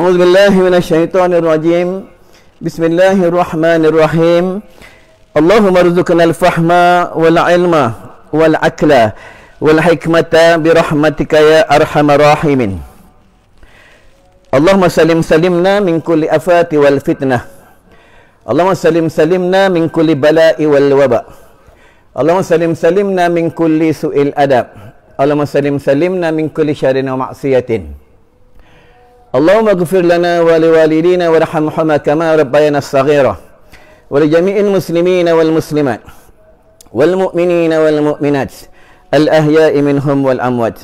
أعوذ بالله من الشيطان الرجيم بسم الله الرحمن الرحيم اللهم ارزقنا الفهم والعلم والعقل والحكمة برحمتك يا أرحم الراحمين اللهم سلمنا من كل آفات والفتنة اللهم سلمنا من كل بلاء والوباء اللهم سلمنا من كل سوء الأدب اللهم سلمنا من كل شر ومعصية اللهم اغفر لنا ولوالدينا وارحمهما كما ربيانا صغيرا ولجميع المسلمين والمسلمات والمؤمنين والمؤمنات الأحياء منهم والأموات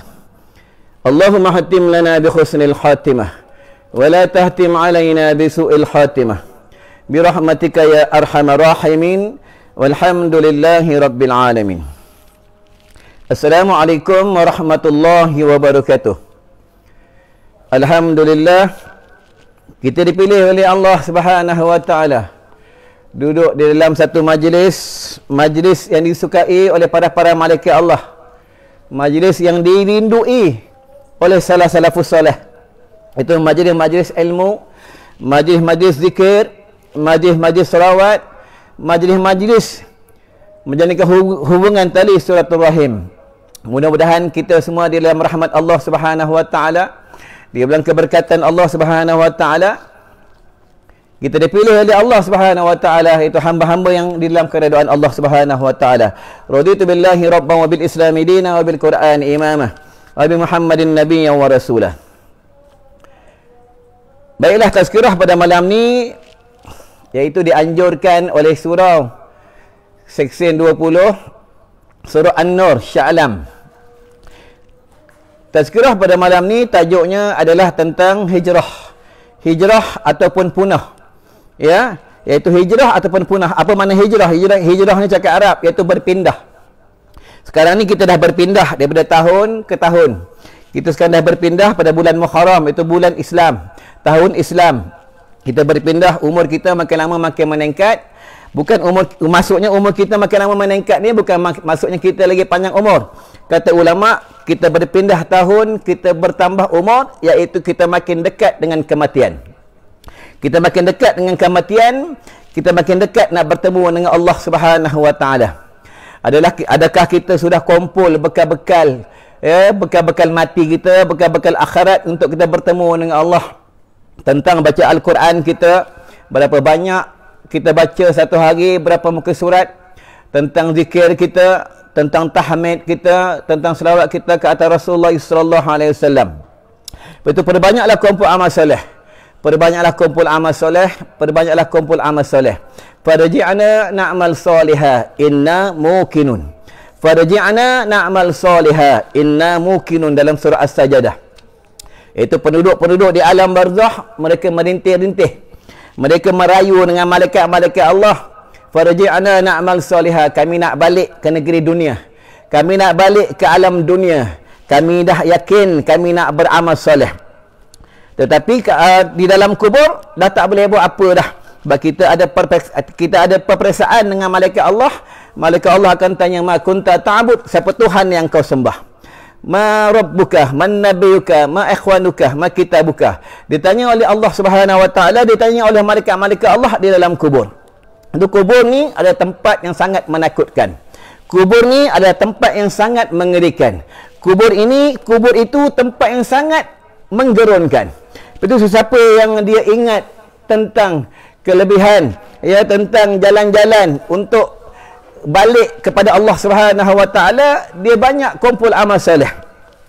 اللهم ختم لنا بحسن الخاتمة ولا تهتم علينا بسوء الخاتمة برحمتك يا أرحم الراحمين والحمد لله رب العالمين. Assalamualaikum warahmatullahi wabarakatuh. Alhamdulillah, kita dipilih oleh Allah Subhanahu wa taala duduk di dalam satu majlis yang disukai oleh para malaikat Allah, majlis yang dirindui oleh salafus saleh. Itu majlis ilmu, majlis zikir, majlis selawat, majlis menjalinkan hubungan tali silatul rahim. Mudah-mudahan kita semua di dalam rahmat Allah Subhanahu wa taala, di dalam keberkatan Allah Subhanahu wa taala, kita dipilih oleh Allah Subhanahu wa taala, itu hamba-hamba yang di dalam keridaan Allah Subhanahu wa taala. Raditu billahi rabban wa bil islami dina wa bil qur'an imamah wa bi Muhammadin nabiyyan wa rasulah. Baiklah, tazkirah pada malam ni iaitu dianjurkan oleh surau Seksyen 20 Surah An-Nur Sya'lam. Tazkirah pada malam ni tajuknya adalah tentang hijrah ataupun punah, ya, iaitu hijrah ataupun punah. Apa makna hijrah? Hijrah ni cakap Arab, iaitu berpindah. Sekarang ni kita dah berpindah daripada tahun ke tahun. Kita sekarang dah berpindah pada bulan Muharram, itu bulan Islam, tahun Islam. Kita berpindah, umur kita makin lama makin meningkat. Bukan maksudnya umur kita makin lama meningkat ni bukan maksudnya kita lagi panjang umur. Kata ulama, kita berpindah tahun, kita bertambah umur, iaitu kita makin dekat dengan kematian. Kita makin dekat dengan kematian, kita makin dekat nak bertemu dengan Allah Subhanahu wa taala. Adakah kita sudah kumpul bekal-bekal, bekal-bekal mati kita, bekal-bekal akhirat untuk kita bertemu dengan Allah? Tentang baca Al-Quran kita, berapa banyak kita baca satu hari, berapa muka surat, tentang zikir kita, tentang tahmid kita, tentang selawat kita ke atas Rasulullah sallallahu alaihi wasallam. Betul, perbanyaklah kumpul amal soleh. Perbanyaklah kumpul amal soleh, perbanyaklah kumpul amal soleh. Farji'na na'mal salihah inna muqinun. Farji'na na'mal salihah inna muqinun dalam surah As-Sajdah. Itu penduduk-penduduk di alam barzakh, mereka merintih-rintih, mereka merayu dengan malaikat-malaikat Allah. Farji'na na'mal salihah, kami nak balik ke negeri dunia, kami nak balik ke alam dunia, kami dah yakin kami nak beramal soleh. Tetapi di dalam kubur dah tak boleh buat apa dah. Sebab kita ada peperiksaan dengan malaikat Allah. Malaikat Allah akan tanya, ma kunta ta'bud, siapa Tuhan yang kau sembah? Ma rabbuka, man nabiyuka, ma ikhwanuka, ma kitabuka. Ditanya oleh Allah Subhanahu wa taala, ditanya oleh malaikat-malaikat Allah di dalam kubur. Itu kubur ni ada tempat yang sangat menakutkan. Kubur ni ada tempat yang sangat mengerikan. Kubur itu tempat yang sangat menggerunkan. Itu sesiapa yang dia ingat tentang kelebihan, ya, tentang jalan-jalan untuk balik kepada Allah Subhanahu wa taala, dia banyak kumpul amal soleh.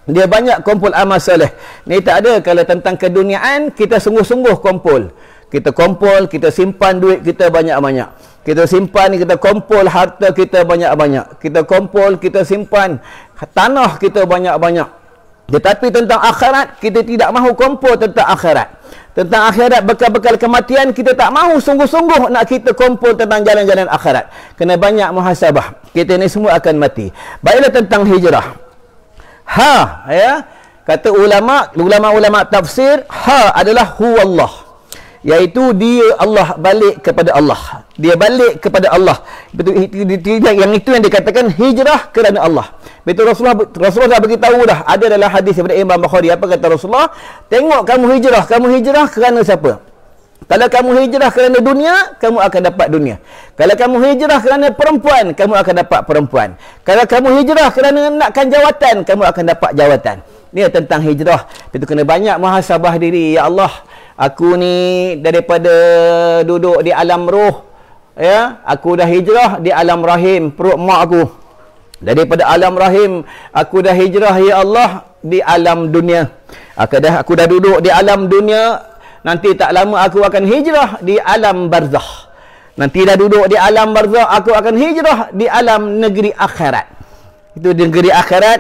Dia banyak kumpul amal soleh. Ni tak ada kalau tentang keduniaan kita sungguh-sungguh kumpul. Kita kumpul, kita simpan duit kita banyak-banyak. Kita simpan, kita kumpul harta kita banyak-banyak. Kita kumpul, kita simpan tanah kita banyak-banyak. Tetapi tentang akhirat kita tidak mahu kumpul tentang akhirat. Tentang akhirat, bekal-bekal kematian, kita tak mahu sungguh-sungguh nak kita kumpul tentang jalan-jalan akhirat. Kena banyak muhasabah. Kita ni semua akan mati. Baiklah, tentang hijrah. Ya, kata ulama tafsir, adalah huwallah, iaitu dia Allah, balik kepada Allah. Dia balik kepada Allah. Betul, yang itu yang dikatakan hijrah kerana Allah. Betul, Rasulullah dah beritahu dah. Ada dalam hadis daripada Imam Bukhari, apa kata Rasulullah? Tengok kamu hijrah kerana siapa? Kalau kamu hijrah kerana dunia, kamu akan dapat dunia. Kalau kamu hijrah kerana perempuan, kamu akan dapat perempuan. Kalau kamu hijrah kerana nakkan jawatan, kamu akan dapat jawatan. Ini tentang hijrah. Itu kena banyak muhasabah diri. Ya Allah, aku ni daripada duduk di alam roh, ya, aku dah hijrah di alam rahim perut mak aku. Daripada alam rahim aku dah hijrah, ya Allah, di alam dunia. Aku dah duduk di alam dunia. Nanti tak lama aku akan hijrah di alam barzakh. Nanti dah duduk di alam barzakh, aku akan hijrah di alam negeri akhirat. Itu negeri akhirat,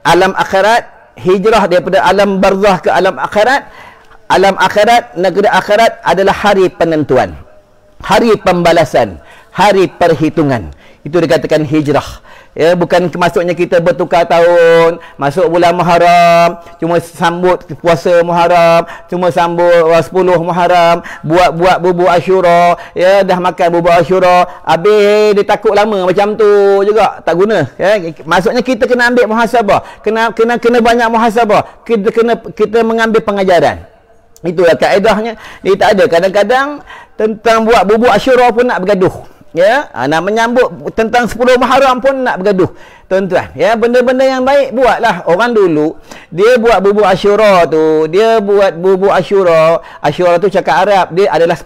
alam akhirat, hijrah daripada alam barzakh ke alam akhirat. Alam akhirat, negeri akhirat adalah hari penentuan, hari pembalasan, hari perhitungan. Itu dikatakan hijrah. Ya, bukan maksudnya kita bertukar tahun, masuk bulan Muharram, cuma sambut puasa Muharram, cuma sambut 10 Muharram, buat bubur Asyura, ya, dah makan bubur Asyura, habis dia takut lama macam tu juga, tak guna, ya. Maksudnya kita kena ambil muhasabah, kena banyak muhasabah, kita mengambil pengajaran. Itulah kaedahnya. Dia tak ada, kadang-kadang tentang buat bubur Asyura pun nak bergaduh. Ya, nak menyambut tentang 10 Muharram pun nak bergaduh, tuan-tuan. Ya, benda-benda yang baik buatlah. Orang dulu dia buat bubur Asyura tu, dia buat bubur Asyura. Asyura tu cakap Arab, dia adalah 10,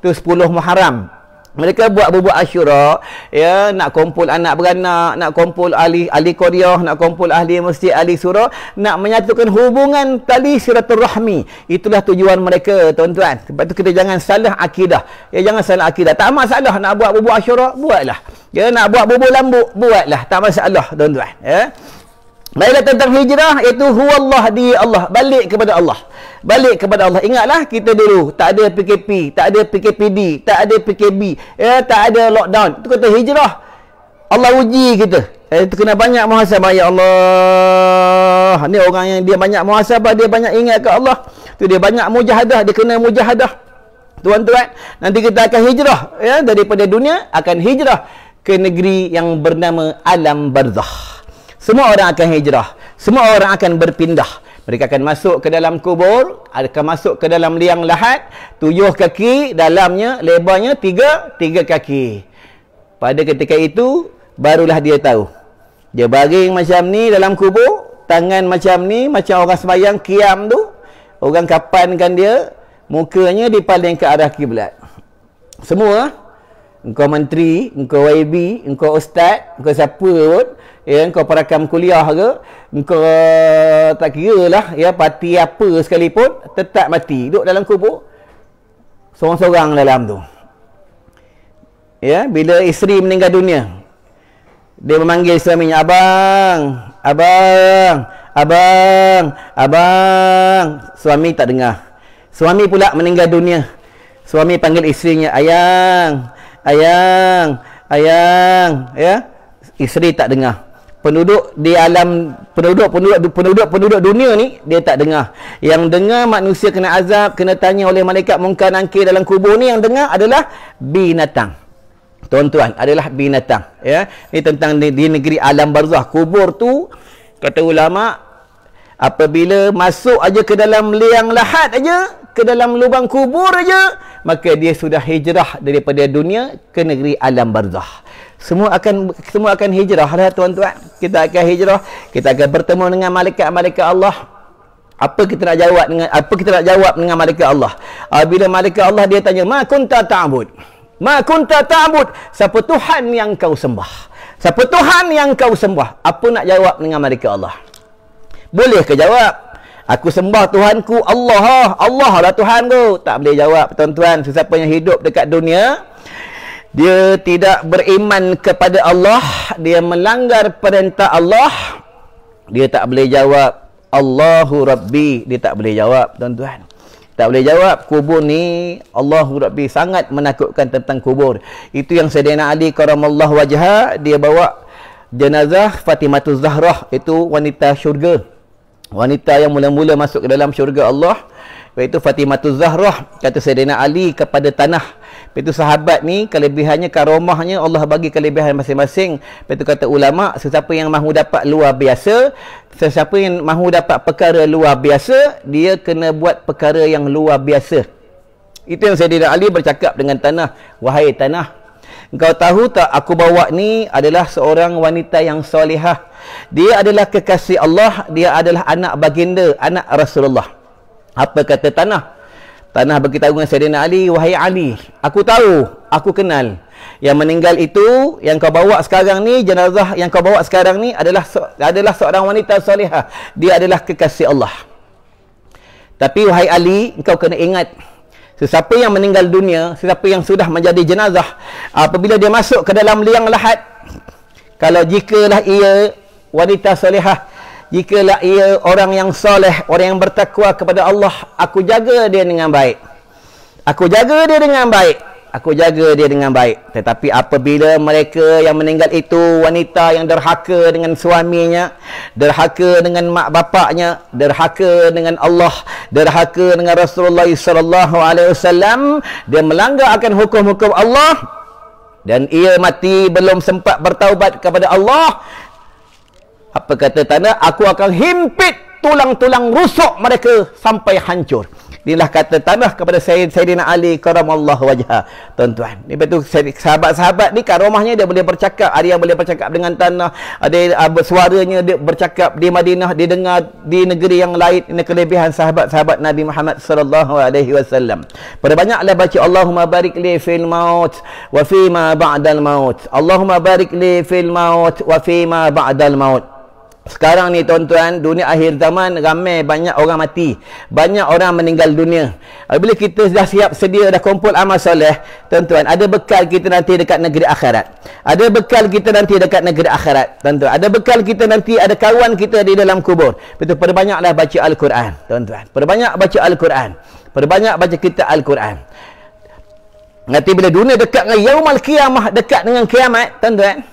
tu 10 Muharram. Mereka buat bubur Asyura, ya, nak kumpul anak beranak, nak kumpul ahli Qaryah, nak kumpul ahli masjid, ahli surah, nak menyatukan hubungan tali silaturahmi. Itulah tujuan mereka, tuan-tuan. Sebab tu kita jangan salah akidah. Ya, jangan salah akidah. Tak masalah nak buat bubur Asyura, buatlah. Ya, nak buat bubur lambuk, buatlah. Tak masalah, tuan-tuan. Ya. Baiklah, tentang hijrah, iaitu huwallah, di Allah, balik kepada Allah. Balik kepada Allah. Ingatlah kita dulu tak ada PKP, tak ada PKPD, tak ada PKB, ya, tak ada lockdown. Itu kata hijrah. Allah uji kita. Itu kena banyak muhasabah. Ya Allah, ni orang yang dia banyak muhasabah, dia banyak ingat ke Allah. Tu dia banyak mujahadah, dia kena mujahadah. Tuan-tuan, nanti kita akan hijrah, ya, daripada dunia akan hijrah ke negeri yang bernama alam barzakh. Semua orang akan hijrah. Semua orang akan berpindah. Mereka akan masuk ke dalam kubur, akan masuk ke dalam liang lahat, 7 kaki, dalamnya, lebarnya 3 kaki. Pada ketika itu, barulah dia tahu. Dia baring macam ni dalam kubur, tangan macam ni, macam orang sembahyang qiyam tu. Orang kapankan dia, mukanya dipaling ke arah kiblat. Semua, engkau menteri, engkau YB, engkau ustaz, engkau siapa pun, ya, engkau perakam kuliah ke, engkau tak kira lah, ya, parti apa sekalipun, tetap mati, duduk dalam kubur seorang-seorang dalam tu. Ya, bila isteri meninggal dunia, dia memanggil suaminya, abang. Suami tak dengar. Suami pula meninggal dunia, suami panggil isterinya, ayang, ya, isteri tak dengar. Penduduk dunia ni dia tak dengar. Yang dengar manusia kena azab, kena tanya oleh malaikat Munkar Nakir dalam kubur ni, yang dengar adalah binatang. Tuan-tuan, adalah binatang, ya. Ini tentang di negeri alam barzakh. Kubur tu, kata ulama, apabila masuk aja ke dalam liang lahat aja, ke dalam lubang kubur aja, maka dia sudah hijrah daripada dunia ke negeri alam barzakh. Semua akan hijrah lah, tuan-tuan. Kita akan hijrah, kita akan bertemu dengan malaikat-malaikat Allah. Apa kita nak jawab dengan malaikat Allah? Bila malaikat Allah dia tanya, ma kunta ta'bud? Siapa Tuhan yang kau sembah? Siapa Tuhan yang kau sembah? Apa nak jawab dengan malaikat Allah? Boleh ke jawab? Aku sembah Tuhanku Allah. Allah lah Tuhan tu. Tak boleh jawab, tuan-tuan. Sesiapa yang hidup dekat dunia, dia tidak beriman kepada Allah, dia melanggar perintah Allah, dia tak boleh jawab Allahu Rabbi. Dia tak boleh jawab, tuan-tuan. Tak boleh jawab. Kubur ni, Allahu Rabbi, sangat menakutkan tentang kubur. Itu yang Sayyidina Ali karamallahu wajhah, dia bawa jenazah Fatimah Zahra, itu wanita syurga, wanita yang mula-mula masuk ke dalam syurga Allah. iaitu Fatimah Zahrah, kata Sayyidina Ali kepada tanah. Itu sahabat ni kelebihannya, karomahnya Allah bagi kelebihan masing-masing. Itu kata ulama, sesiapa yang mahu dapat luar biasa, sesiapa yang mahu dapat perkara luar biasa, dia kena buat perkara yang luar biasa. Itu yang Sayyidina Ali bercakap dengan tanah. Wahai tanah, engkau tahu tak, aku bawa ni adalah seorang wanita yang solehah. Dia adalah kekasih Allah, dia adalah anak baginda, anak Rasulullah. Apa kata tanah? Tanah beritahu dengan Sayyidina Ali, wahai Ali, aku tahu, aku kenal. Yang meninggal itu, yang kau bawa sekarang ni, jenazah yang kau bawa sekarang ni adalah seorang wanita solehah. Dia adalah kekasih Allah. Tapi wahai Ali, engkau kena ingat, sesiapa yang meninggal dunia, sesiapa yang sudah menjadi jenazah, apabila dia masuk ke dalam liang lahat, kalau jikalah ia wanita solehah, jikalah ia orang yang soleh, orang yang bertakwa kepada Allah, aku jaga dia dengan baik. Aku jaga dia dengan baik. Aku jaga dia dengan baik. Tetapi apabila mereka yang meninggal itu wanita yang derhaka dengan suaminya, derhaka dengan mak bapaknya, derhaka dengan Allah, derhaka dengan Rasulullah sallallahu alaihi wasallam, dia melanggar akan hukum-hukum Allah dan ia mati belum sempat bertaubat kepada Allah, apa kata tanah? Aku akan himpit tulang-tulang rusuk mereka sampai hancur. Inilah kata tanah kepada Sayyidina Ali karamallahu wajhah. Tuan-tuan, ni betul, sahabat-sahabat ni karomahnya dia boleh bercakap. Ada yang boleh bercakap dengan tanah, ada suaranya dia bercakap di Madinah, didengar di negeri yang lain. Ini kelebihan sahabat-sahabat Nabi Muhammad sallallahu alaihi wasallam. Perbanyaklah baca Allahumma barik li fil maut wa fi ma ba'dal maut. Allahumma barik li fil maut wa fi ma ba'dal maut. Sekarang ni tuan-tuan, dunia akhir zaman, ramai banyak orang mati, banyak orang meninggal dunia. Bila kita dah siap sedia, dah kumpul amal soleh, tuan-tuan, ada bekal kita nanti dekat negeri akhirat. Ada bekal kita nanti dekat negeri akhirat, tuan-tuan. Ada bekal kita nanti, ada kawan kita di dalam kubur. Betul, perbanyaklah baca Al-Quran, tuan-tuan. Perbanyak baca Al-Quran. Perbanyak baca kitab Al-Quran. Nanti bila dunia dekat dengan Yaumul Qiyamah, dekat dengan kiamat, tuan-tuan,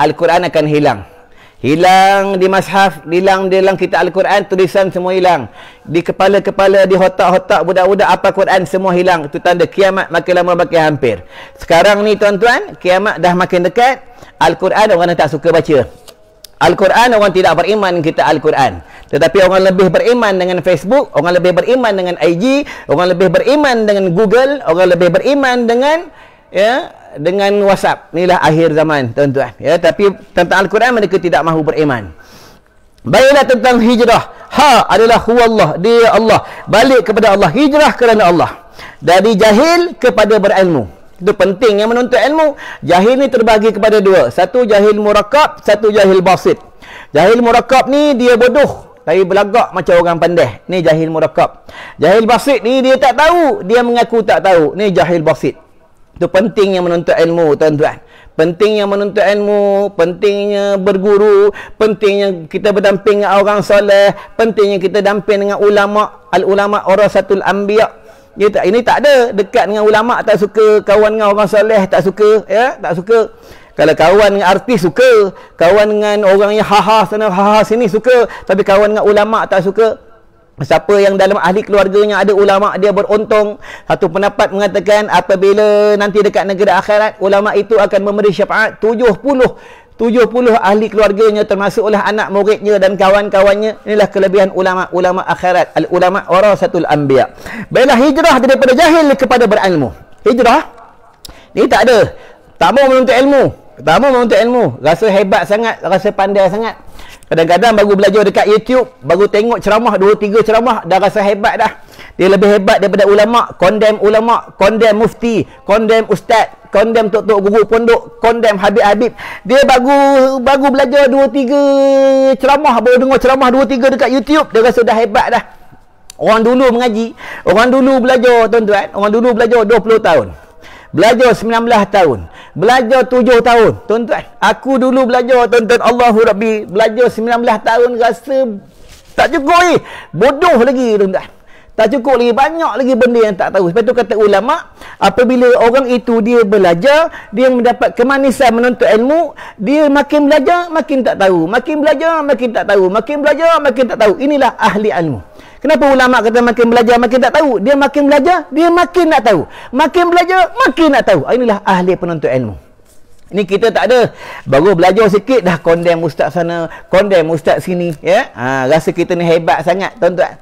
Al-Quran akan hilang. Hilang di mashaf, hilang di dalam kitab Al-Quran, tulisan semua hilang. Di kepala-kepala, di otak-otak budak-budak apa Quran semua hilang. Itu tanda kiamat makin lama makin hampir. Sekarang ni tuan-tuan, kiamat dah makin dekat. Al-Quran orang tak suka baca. Al-Quran orang tidak beriman dengan kitab Al-Quran. Tetapi orang lebih beriman dengan Facebook, orang lebih beriman dengan IG, orang lebih beriman dengan Google, orang lebih beriman dengan dengan WhatsApp. Inilah akhir zaman, tuan-tuan. Tapi tentang Al-Quran mereka tidak mahu beriman. Baiklah tentang hijrah. Adalah huwallah, dia Allah. Balik kepada Allah, hijrah kerana Allah. Dari jahil kepada berilmu. Itu pentingnya menuntut ilmu. Jahil ni terbagi kepada dua. Satu jahil murakab, satu jahil basit. Jahil murakab ni dia bodoh, tapi belagak macam orang pandai. Ni jahil murakab. Jahil basit ni dia tak tahu, dia mengaku tak tahu. Ni jahil basit. Itu pentingnya menuntut ilmu, tuan-tuan. Pentingnya menuntut ilmu, pentingnya berguru, pentingnya kita berdamping dengan orang soleh, pentingnya kita damping dengan ulama, al-ulama warasatul anbiya. Ini tak ada, dekat dengan ulama tak suka, kawan dengan orang soleh tak suka, tak suka. Kalau kawan dengan artis suka, kawan dengan orang yang haha sana haha sini suka, tapi kawan dengan ulama tak suka. Siapa yang dalam ahli keluarganya ada ulama, dia beruntung. Satu pendapat mengatakan apabila nanti dekat negeri akhirat, ulama itu akan memberi syafaat 70 ahli keluarganya, termasuklah anak muridnya dan kawan-kawannya. Inilah kelebihan ulama akhirat, al-ulama warasatul anbiya. Baiklah, hijrah daripada jahil kepada berilmu. Hijrah ni tak ada, tak mau menuntut ilmu, tak mau menuntut ilmu, rasa hebat sangat, rasa pandai sangat. Kadang-kadang baru belajar dekat YouTube, baru tengok ceramah 2-3 ceramah dah rasa hebat dah. Dia lebih hebat daripada ulama, condemn mufti, condemn ustaz, condemn tok-tok guru pondok, condemn habib-habib. Dia baru belajar 2-3 ceramah, baru dengar ceramah 2-3 dekat YouTube, dia rasa dah hebat dah. Orang dulu mengaji, orang dulu belajar, tuan-tuan, orang dulu belajar 20 tahun. Belajar 19 tahun. Belajar 7 tahun. Tuan-tuan, aku dulu belajar, tuan-tuan, Allahu Rabbi, belajar 19 tahun rasa tak cukup lagi. Bodoh lagi, tuan-tuan. Tak cukup lagi, banyak lagi benda yang tak tahu. Sebab tu kata ulama, apabila orang itu dia belajar, dia mendapat kemanisan menuntut ilmu, dia makin belajar makin tak tahu, makin belajar makin tak tahu, makin belajar makin tak tahu. Inilah ahli ilmu. Kenapa ulama kata makin belajar makin tak tahu? Dia makin belajar, dia makin nak tahu. Makin belajar, makin nak tahu. Inilah ahli penuntut ilmu. Ni kita tak ada, baru belajar sikit dah condemn ustaz sana, condemn ustaz sini, ya. Rasa kita ni hebat sangat, tuan-tuan.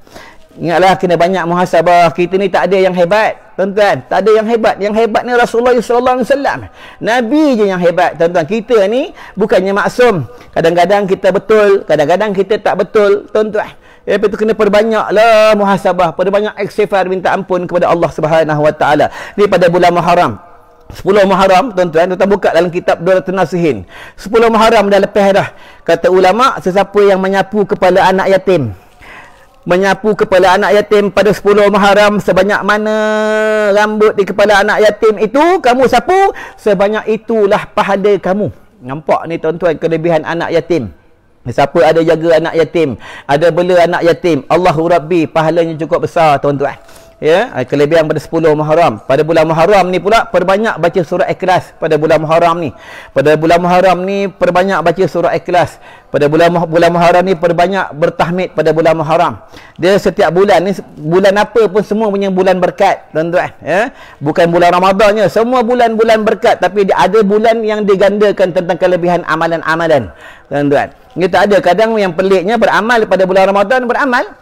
Ingatlah kena banyak muhasabah. Kita ni tak ada yang hebat, tuan-tuan. Tak ada yang hebat. Yang hebat ni Rasulullah sallallahu alaihi wasallam. Nabi je yang hebat, tuan-tuan. Kita ni bukannya maksum. Kadang-kadang kita betul, kadang-kadang kita tak betul, tuan-tuan. Lepas tu kena perbanyaklah muhasabah, perbanyak istighfar, minta ampun kepada Allah Subhanahu wa taala. Ni pada bulan Muharram. 10 Muharram, tuan-tuan, kita buka dalam kitab Duratul Nasihin. 10 Muharram dah lepas dah. Kata ulama, sesiapa yang menyapu kepala anak yatim, menyapu kepala anak yatim pada 10 Muharram, sebanyak mana rambut di kepala anak yatim itu kamu sapu, sebanyak itulah pahala kamu. Nampak ni, tuan-tuan, kelebihan anak yatim. Siapa ada jaga anak yatim, ada bela anak yatim, Allahu Rabbi, pahalanya cukup besar, tuan-tuan. Ya, kelebihan pada 10 Muharram. Pada bulan Muharram ni pula perbanyak baca surah Ikhlas pada bulan Muharram ni. Pada bulan Muharram ni perbanyak baca surah Ikhlas. Pada bulan Muharram ni perbanyak bertahmid pada bulan Muharram. Dia setiap bulan ni, bulan apa pun semua punya bulan berkat, tuan-tuan, ya. Bukan bulan Ramadannya, semua bulan-bulan berkat, tapi dia ada bulan yang digandakan tentang kelebihan amalan-amalan, tuan-tuan. Kita ada kadang yang peliknya beramal pada bulan Ramadan, beramal.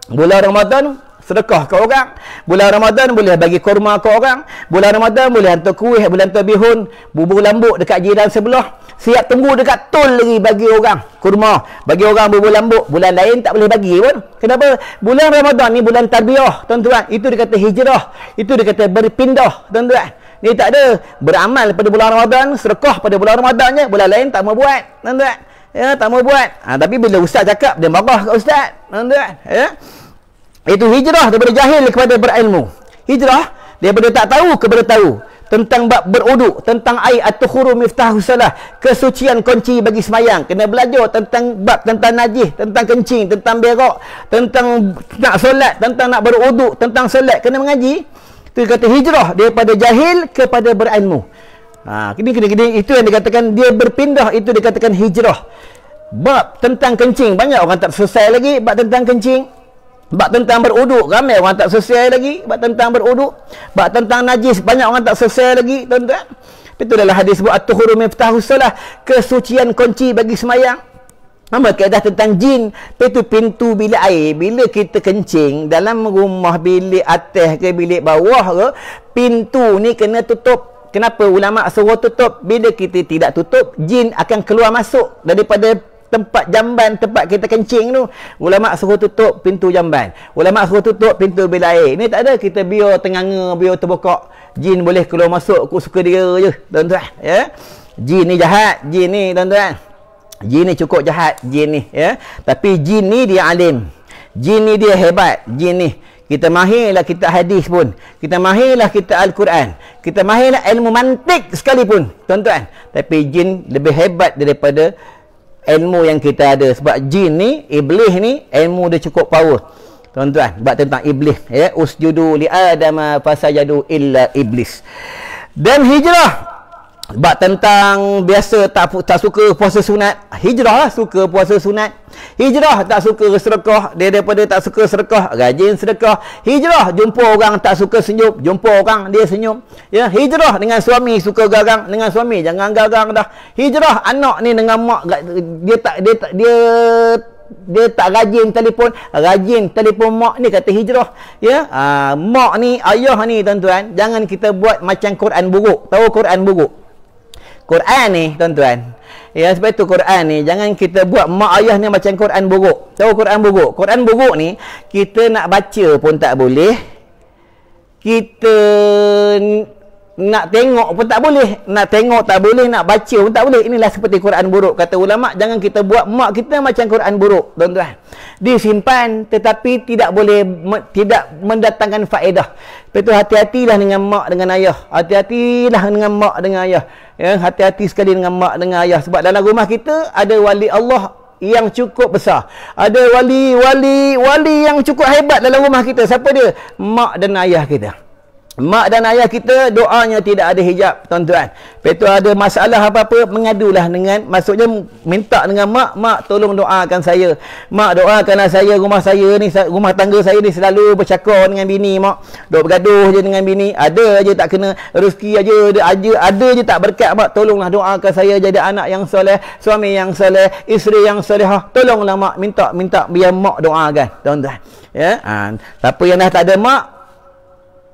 Bulan Ramadan sedekah ke orang. Bulan Ramadan boleh bagi kurma ke orang. Bulan Ramadan boleh hantar kuih, boleh hantar bihun, bubur lambuk dekat jiran sebelah. Siap tunggu dekat tol lagi bagi orang kurma, bagi orang bubur lambuk. Bulan lain tak boleh bagi pun. Kenapa? Bulan Ramadan ni bulan tarbiyah, tuan-tuan. Itu dia kata hijrah. Itu dia kata berpindah, tuan-tuan. Ni tak ada beramal pada bulan Ramadan, sedekah pada bulan Ramadan je. Bulan lain tak mau buat, tuan-tuan. Ya, tak mau buat. Tapi bila ustaz cakap, dia marah kat ustaz, tuan-tuan. Ya. Itu hijrah daripada jahil kepada berilmu. Hijrah daripada tak tahu kepada tahu. Tentang bab beruduk, tentang air at-tuhuru miftahu salah, kesucian kunci bagi semayang. Kena belajar tentang bab, tentang najis, tentang kencing, tentang berak, tentang nak solat, tentang nak beruduk, tentang solat. Kena mengaji. Itu kata hijrah daripada jahil kepada berilmu. Kini itu yang dikatakan dia berpindah, itu dikatakan hijrah. Bab tentang kencing, banyak orang tak selesai lagi bab tentang kencing. Bab tentang beruduk, ramai orang tak selesai lagi bab tentang beruduk. Bab tentang najis, banyak orang tak selesai lagi, tuan-tuan. Itu adalah hadis buat at-tuhuru miftahu salah, kesucian kunci bagi semayang. Nama kaedah tentang jin, itu pintu bilik air. Bila kita kencing dalam rumah, bilik atas ke bilik bawah ke, pintu ni kena tutup. Kenapa ulama suruh tutup? Bila kita tidak tutup, jin akan keluar masuk daripada tempat jamban, tempat kita kencing tu. Ulama suruh tutup pintu jamban, ulama suruh tutup pintu bilik air. Ni tak ada, kita biar tenganga, biar terbuka, jin boleh keluar masuk suka dia je, tuan-tuan, ya. Jin ni jahat, jin ni, tuan-tuan, jin ni cukup jahat, jin ni, ya. Tapi jin ni dia alim, jin ni dia hebat, jin ni. Kita mahirlah kita hadis pun, kita mahirlah kita Al-Quran, kita mahirlah ilmu mantik sekalipun, tuan-tuan. Tapi jin lebih hebat daripada ilmu yang kita ada. Sebab jin ni, iblis ni, ilmu dia cukup power, tuan-tuan. Sebab tentang iblis, ya, usjudu li adama fasajadu illa iblis. Dan hijrah, sebab tentang biasa tak suka puasa sunat, hijrah lah, suka puasa sunat. Hijrah tak suka sedekah, dia daripada tak suka sedekah, rajin sedekah. Hijrah jumpa orang tak suka senyum, jumpa orang dia senyum. Ya, hijrah dengan suami, suka garang dengan suami, jangan garang dah. Hijrah anak ni dengan mak, dia tak rajin telefon mak ni, kata hijrah. Ya, mak ni, ayah ni, tuan-tuan, jangan kita buat macam Quran buruk. Tahu Quran buruk? Quran ni, tuan-tuan, ya, sebab itu Quran ni jangan kita buat mak ayah ni macam Quran buruk. Tahu Quran buruk? Quran buruk ni kita nak baca pun tak boleh, kita nak tengok pun tak boleh, nak tengok tak boleh, nak baca pun tak boleh. Inilah seperti Quran buruk. Kata ulama, jangan kita buat mak kita macam Quran buruk, tuan-tuan. Disimpan tetapi tidak boleh, tidak mendatangkan faedah. Lepas tu hati-hatilah dengan mak dengan ayah, hati-hatilah dengan mak dengan ayah, ya, hati-hati sekali dengan mak dengan ayah. Sebab dalam rumah kita ada wali Allah yang cukup besar, ada wali yang cukup hebat dalam rumah kita. Siapa dia? Mak dan ayah kita. mak dan ayah kita doanya tidak ada hijab, tuan-tuan. Lepas tu ada masalah apa-apa, mengadulah dengan, maksudnya minta dengan mak, mak tolong doakan saya. Mak doakanlah saya, rumah saya ni, rumah tangga saya ni selalu bercakap dengan bini, mak. Duk bergaduh je dengan bini, ada je tak kena rezeki ada je tak berkat, mak. Tolonglah doakan saya jadi anak yang soleh, suami yang soleh, isteri yang solehah. Tolonglah mak, minta biar mak doakan, tuan-tuan. Ya, siapa yang dah tak ada mak,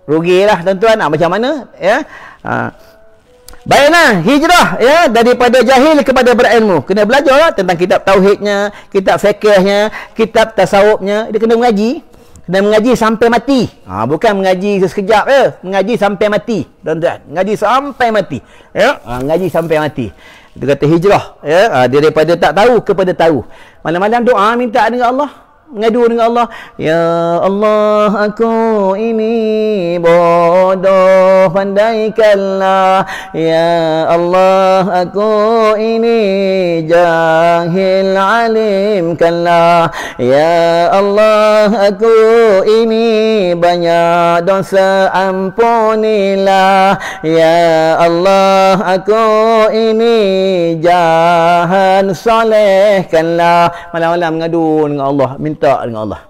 rugilah, tuan-tuan. Macam mana, ya? Baiklah, hijrah, ya, daripada jahil kepada berilmu. Kena belajar tentang kitab tauhidnya, kitab fiqhnya, kitab tasawufnya. Dia kena mengaji. Kena mengaji sampai mati. Bukan mengaji sekejap je, mengaji sampai mati, tuan-tuan. Mengaji sampai mati, ya. Mengaji sampai mati. Dia kata hijrah, ya. Daripada tak tahu kepada tahu. Malam-malam doa minta dengan Allah, mengadu dengan Allah. Ya Allah, aku ini bodoh pandaikanlah. Ya Allah, aku ini jahil alimkanlah. Ya Allah, aku ini banyak dosa ampunilah. Ya Allah, aku ini jahan solehkanlah. Malam-malam mengadu dengan Allah, minta dengan Allah.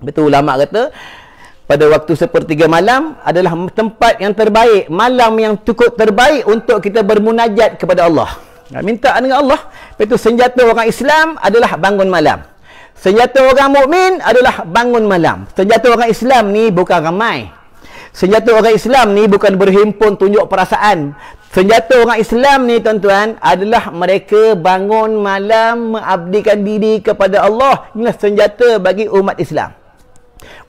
Betul, ulama kata pada waktu sepertiga malam adalah tempat yang terbaik, malam yang cukup terbaik untuk kita bermunajat kepada Allah. Minta dengan Allah. Itu senjata orang Islam adalah bangun malam. Senjata orang mukmin adalah bangun malam. Senjata orang Islam ni bukan ramai. Senjata orang Islam ni bukan berhimpun tunjuk perasaan. Senjata orang Islam ni, tuan-tuan, adalah mereka bangun malam mengabdikan diri kepada Allah. Inilah senjata bagi umat Islam.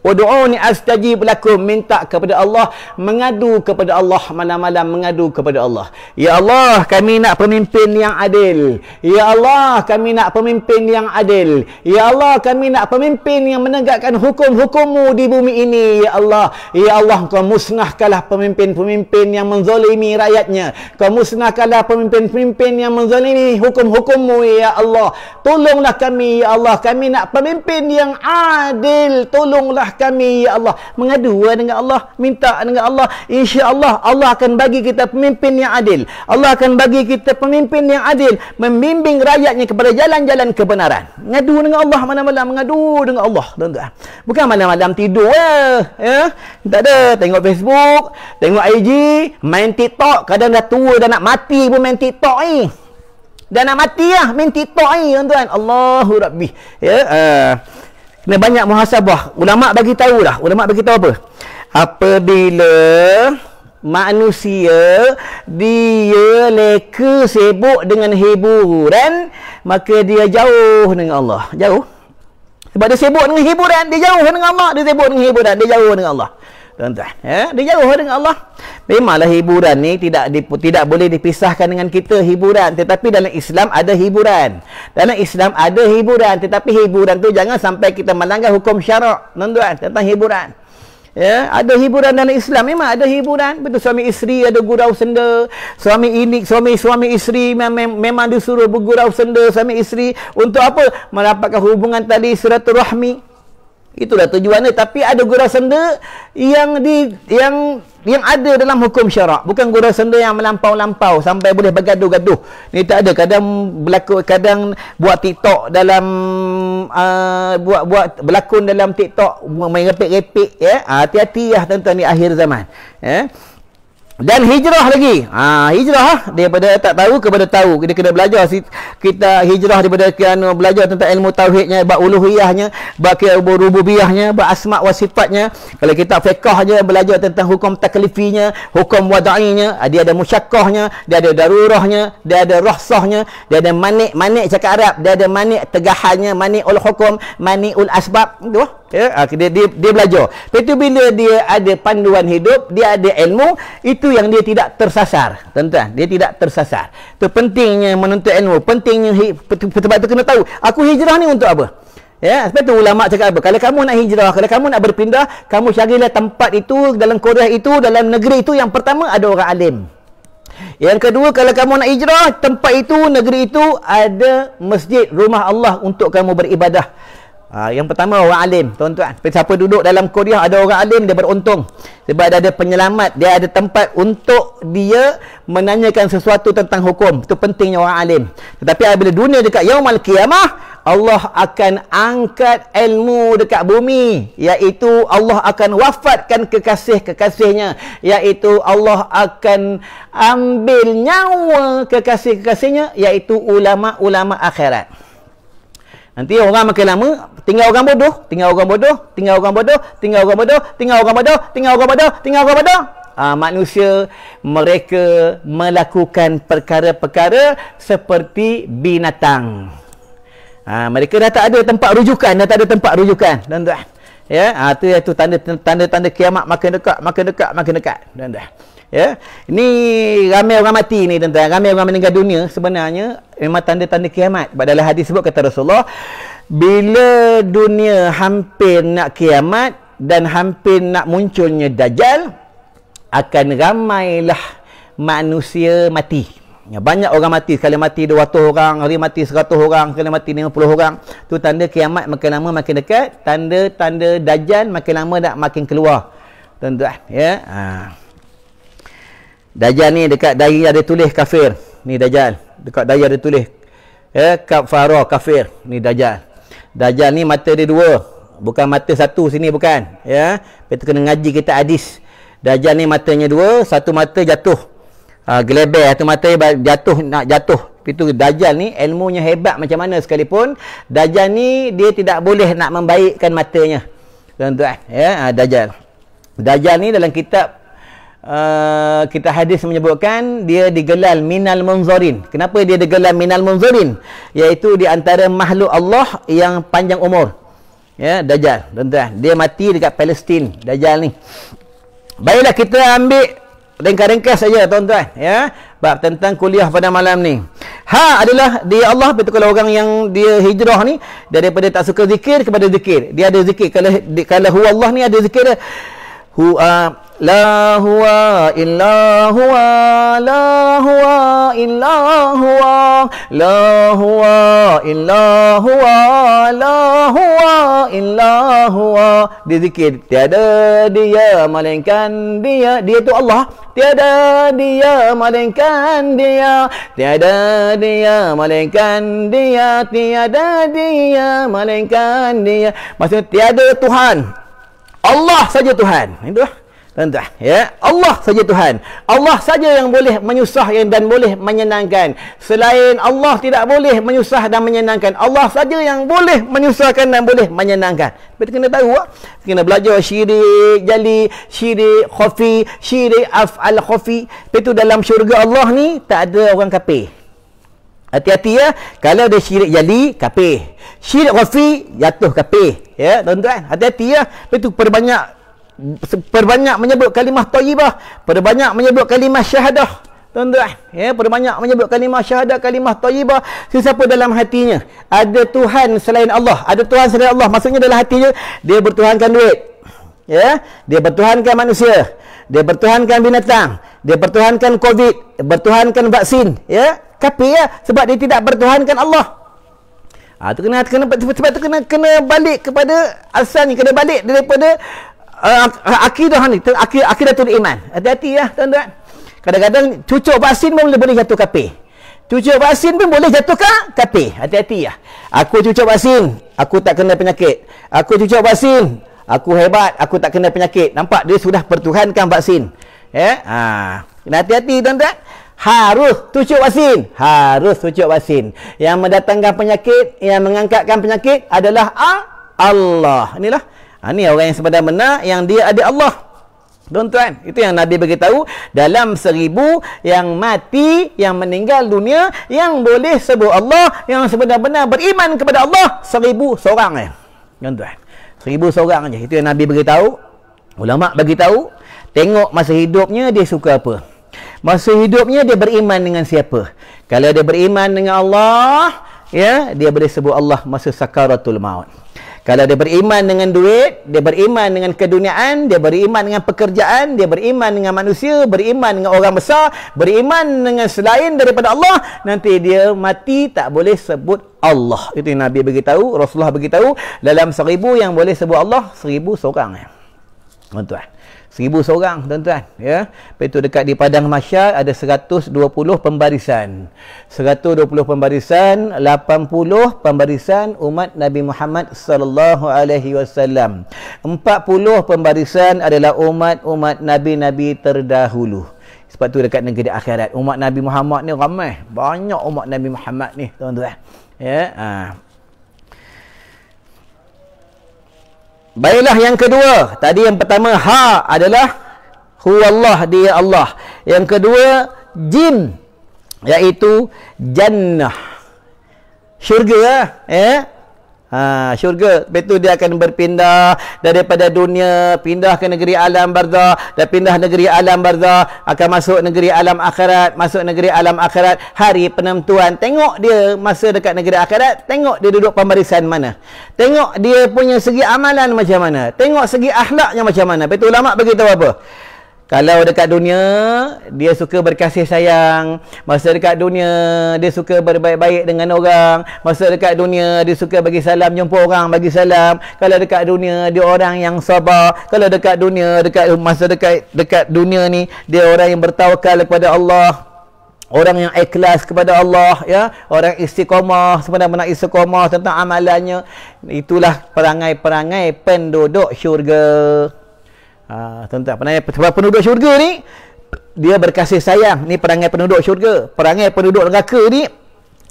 Ud'uni astajib lakum, minta kepada Allah, mengadu kepada Allah, malam-malam mengadu kepada Allah. Ya Allah, kami nak pemimpin yang adil. Ya Allah, kami nak pemimpin yang adil. Ya Allah, kami nak pemimpin yang menegakkan hukum-hukum-Mu di bumi ini. Ya Allah, ya Allah, Kau musnahkanlah pemimpin-pemimpin yang menzalimi rakyatnya. Kau musnahkanlah pemimpin-pemimpin yang menzalimi hukum-hukum-Mu. Ya Allah, tolonglah kami. Ya Allah, kami nak pemimpin yang adil. Tolonglah kami, ya Allah. Mengadu dengan Allah, minta dengan Allah. Insya-Allah Allah akan bagi kita pemimpin yang adil. Allah akan bagi kita pemimpin yang adil, membimbing rakyatnya kepada jalan-jalan kebenaran. Mengadu dengan Allah malam-malam, mengadu dengan Allah, tuan-tuan. Bukan malam-malam tidur ya. Tak ada, tengok Facebook, tengok IG, main TikTok. Kadang dah tua, dah nak mati pun main TikTok ni. Dah nak mati lah main TikTok ni, tuan-tuan. Allahu Rabbi. Ya, kena banyak muhasabah. Ulama bagi tahu dah. Ulama bagi tahu apa? Apabila manusia dia leka sibuk dengan hiburan, maka dia jauh dengan Allah. Jauh. Sebab dia sibuk dengan hiburan, dia jauh dengan Allah. Dia sibuk dengan hiburan, dia jauh dengan Allah. Tuan-tuan, dia jauh dengan Allah. Memanglah hiburan ni tidak boleh dipisahkan dengan kita, hiburan. Tetapi dalam Islam ada hiburan. Dalam Islam ada hiburan, tetapi hiburan tu jangan sampai kita melanggar hukum syarak, tuan-tuan, tentang hiburan. Ya, ada hiburan dalam Islam, memang ada hiburan. Betul, suami isteri ada gurau senda. Suami isteri memang disuruh bergurau senda suami isteri untuk apa? Mendapatkan hubungan tali silaturahmi. Itulah tujuannya. Tapi ada gurau senda yang ada dalam hukum syarak, bukan gurau senda yang melampau-lampau sampai boleh bergaduh-gaduh. Ni tak ada. Kadang buat TikTok dalam buat berlakon dalam TikTok, main repek-repek, ya. Hati-hati lah, tuan-tuan, di akhir zaman, ya. Dan hijrah lagi. Hijrah daripada tak tahu kepada tahu. Kita kena belajar. Kita hijrah daripada belajar tentang ilmu tauhidnya, bab uluhiyahnya, bab rububiyahnya, bab asma wa sifatnya. Kalau kita fiqhnya, belajar tentang hukum taklifinya, hukum wada'inya, dia ada musyakkahnya, dia ada darurahnya, dia ada rahsahnya, dia ada manik cakap Arab, dia ada manik tegahannya, mani'ul hukum, mani'ul asbab. Itu ya, dia belajar. Lepas itu bila dia ada panduan hidup, dia ada ilmu, itu yang dia tidak tersasar, tuan-tuan. Dia tidak tersasar. Itu pentingnya menuntut ilmu, pentingnya sebab itu kena tahu aku hijrah ni untuk apa. Ya, sebab itu ulama cakap apa? Kalau kamu nak hijrah, kalau kamu nak berpindah, kamu carilah tempat itu, dalam Korea itu, dalam negeri itu, yang pertama ada orang alim. Yang kedua, kalau kamu nak hijrah, tempat itu, negeri itu ada masjid, rumah Allah untuk kamu beribadah. Yang pertama orang alim, tuan-tuan. Siapa duduk dalam kuliah ada orang alim, dia beruntung. Sebab dia ada penyelamat, dia ada tempat untuk dia menanyakan sesuatu tentang hukum. Itu pentingnya orang alim. Tetapi apabila dunia dekat yaumul qiyamah, Allah akan angkat ilmu dekat bumi, iaitu Allah akan wafatkan kekasih-kekasihnya, iaitu Allah akan ambil nyawa kekasih-kekasihnya, iaitu ulama-ulama akhirat. Nanti orang makin lama tinggal orang bodoh, tinggal orang bodoh, tinggal orang bodoh, tinggal orang bodoh, tinggal orang bodoh, tinggal orang bodoh, tinggal orang bodoh. Manusia mereka melakukan perkara-perkara seperti binatang. Mereka dah tak ada tempat rujukan, tuan-tuan. Ya, itu tanda-tanda kiamat makin dekat, makin dekat, tuan-tuan. Ya, ini ramai orang mati ni, tuan-tuan. Ramai orang meninggal dunia sebenarnya memang tanda-tanda kiamat. Dalam hadis sebut kata Rasulullah, bila dunia hampir nak kiamat dan hampir nak munculnya Dajjal, akan ramailah manusia mati. Banyak orang mati, sekali mati 200 orang, hari mati 100 orang, sekali mati 50 orang. Tu tanda kiamat makin lama makin dekat, tanda-tanda Dajjal makin lama dah makin keluar. Tuan-tuan, ya. Dajjal ni dekat dahi ada tulis kafir. Ni Dajjal. Dekat dahi ada tulis kafara, kafir. Ni Dajjal. Dajjal ni mata dia dua. Bukan mata satu sini, bukan. Ya. Kita kena ngaji kita hadis. Dajjal ni matanya dua, satu mata jatuh. Geleber, satu mata jatuh, nak jatuh. Itu Dajjal ni ilmunya hebat macam mana sekalipun, Dajjal ni dia tidak boleh nak membaikkan matanya. Tuan-tuan, ya, Dajjal ni dalam kitab kita hadis menyebutkan dia digelar minal munzarin. Kenapa dia digelar minal munzarin? Iaitu di antara makhluk Allah yang panjang umur. Ya, Dajjal, tuan-tuan. Dia mati dekat Palestin, Dajjal ni. Baiklah, kita ambil ringkas-ringkas saja, tuan-tuan, ya, bab tentang kuliah pada malam ni. Adalah dia Allah. Betul, kalau orang yang dia hijrah ni, daripada tak suka zikir kepada zikir, dia ada zikir. Kalau huwa Allah ni ada zikir dia. La huwa illa huwa, la huwa illa huwa, la huwa illa huwa, la huwa illa huwa. Dia zikir, tiada dia melainkan dia. Dia tu Allah. Tiada dia melainkan dia, tiada dia melainkan dia, tiada dia melainkan dia. Maksudnya tiada Tuhan, Allah saja Tuhan. Itu tuan-tuan, ya, Allah saja Tuhan. Allah saja yang boleh menyusahkan dan boleh menyenangkan. Selain Allah tidak boleh menyusah dan menyenangkan. Allah saja yang boleh menyusahkan dan boleh menyenangkan. Kita kena tahu, kena belajar syirik jali, syirik khafi, syirik af'al khafi. Itu dalam syurga Allah ni tak ada orang kafir. Hati-hati, ya. Kalau dia syirik jali, kafir. Syirik khafi, jatuh kafir. Ya, tuan-tuan, hati-hati, ya. Itu perbanyak menyebut kalimah thayyibah, perbanyak menyebut kalimah syahadah, tuan-tuan, ya, perbanyak menyebut kalimah syahadah, kalimah thayyibah. Sesiapa dalam hatinya ada Tuhan selain Allah, ada Tuhan selain Allah, maksudnya dalam hatinya dia bertuhankan duit, ya, dia bertuhankan manusia, dia bertuhankan binatang, dia bertuhankan COVID, bertuhankan vaksin, ya, kafir, ya, sebab dia tidak bertuhankan Allah. Itu sebab tu kena balik kepada asalnya, kena balik daripada akidah ni, akidatul iman. Hati-hati, ya, tuan-tuan. Kadang-kadang cucuk vaksin pun boleh jatuh kafir. Cucuk vaksin pun boleh jatuh kafir. Hati-hati, ya. Aku cucuk vaksin, aku tak kena penyakit. Aku cucuk vaksin, aku hebat, aku tak kena penyakit. Nampak, dia sudah pertuhankan vaksin. Ya, kena hati-hati, tuan-tuan. Harus cucuk vaksin, harus cucuk vaksin. Yang mendatangkan penyakit, yang mengangkatkan penyakit adalah Allah. Inilah. Ini orang yang sebenar-benar yang dia ada Allah. Tuan-tuan, itu yang Nabi beritahu, dalam 1000 yang mati, yang meninggal dunia, yang boleh sebut Allah, yang sebenar-benar beriman kepada Allah, 1000 seorang. Tuan-tuan, 1000 seorang je. Itu yang Nabi beritahu. Ulama beritahu, tengok masa hidupnya dia suka apa. Masa hidupnya dia beriman dengan siapa. Kalau dia beriman dengan Allah, ya, dia boleh sebut Allah masa sakaratul maut. Kalau dia beriman dengan duit, dia beriman dengan keduniaan, dia beriman dengan pekerjaan, dia beriman dengan manusia, beriman dengan orang besar, beriman dengan selain daripada Allah, nanti dia mati tak boleh sebut Allah. Itu yang Nabi beritahu, Rasulullah beritahu, dalam 1000 yang boleh sebut Allah, 1000 seorang. Tuan-tuan. 1000 seorang, tuan-tuan, ya. Lepas itu dekat di padang mahsyar ada 120 pembarisan. 120 pembarisan, 80 pembarisan umat Nabi Muhammad sallallahu alaihi wasallam. 40 pembarisan adalah umat-umat nabi-nabi terdahulu. Sebab tu dekat negeri akhirat umat Nabi Muhammad ni ramai, banyak umat Nabi Muhammad ni, tuan-tuan. Ya, Baiklah yang kedua. Tadi yang pertama ha adalah huwallah, dia Allah. Yang kedua jin, iaitu jannah. Syurga syurga. Lepas tu dia akan berpindah daripada dunia, pindah ke negeri alam barzah, dan pindah negeri alam barzah akan masuk negeri alam akhirat, masuk negeri alam akhirat, hari penentuan. Tengok dia masa dekat negeri akhirat, tengok dia duduk pembarisan mana, tengok dia punya segi amalan macam mana, tengok segi akhlaknya macam mana. Lepas tu ulama beritahu apa? Kalau dekat dunia dia suka berkasih sayang, masa dekat dunia dia suka berbaik-baik dengan orang, masa dekat dunia dia suka bagi salam, jumpa orang bagi salam. Kalau dekat dunia dia orang yang sabar. Kalau dekat dunia, dekat dunia ni dia orang yang bertawakal kepada Allah, orang yang ikhlas kepada Allah, ya, orang istiqamah, sebenar-benar istiqamah tentang amalannya. Itulah perangai-perangai penduduk syurga. Tuan-tuan, penduduk syurga ni dia berkasih sayang. Ni perangai penduduk syurga. Perangai penduduk neraka ni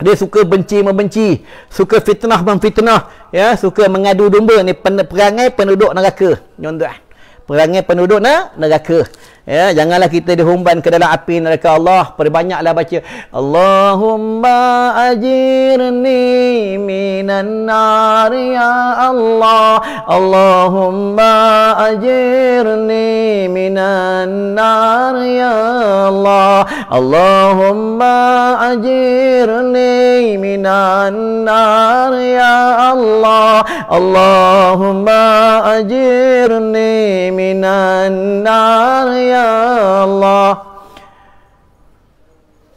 dia suka benci membenci, suka fitnah memfitnah, ya, suka mengadu domba. Ni perangai penduduk neraka, tuan-tuan. Perangai penduduk neraka. Ya, janganlah kita dihumban ke dalam api neraka Allah. Perbanyaklah baca Allahumma ajirni minan nar ya Allah, Allahumma ajirni minan nar ya Allah, Allahumma ajirni minan nar ya Allah, Allahumma ajirni minan nar ya Allah.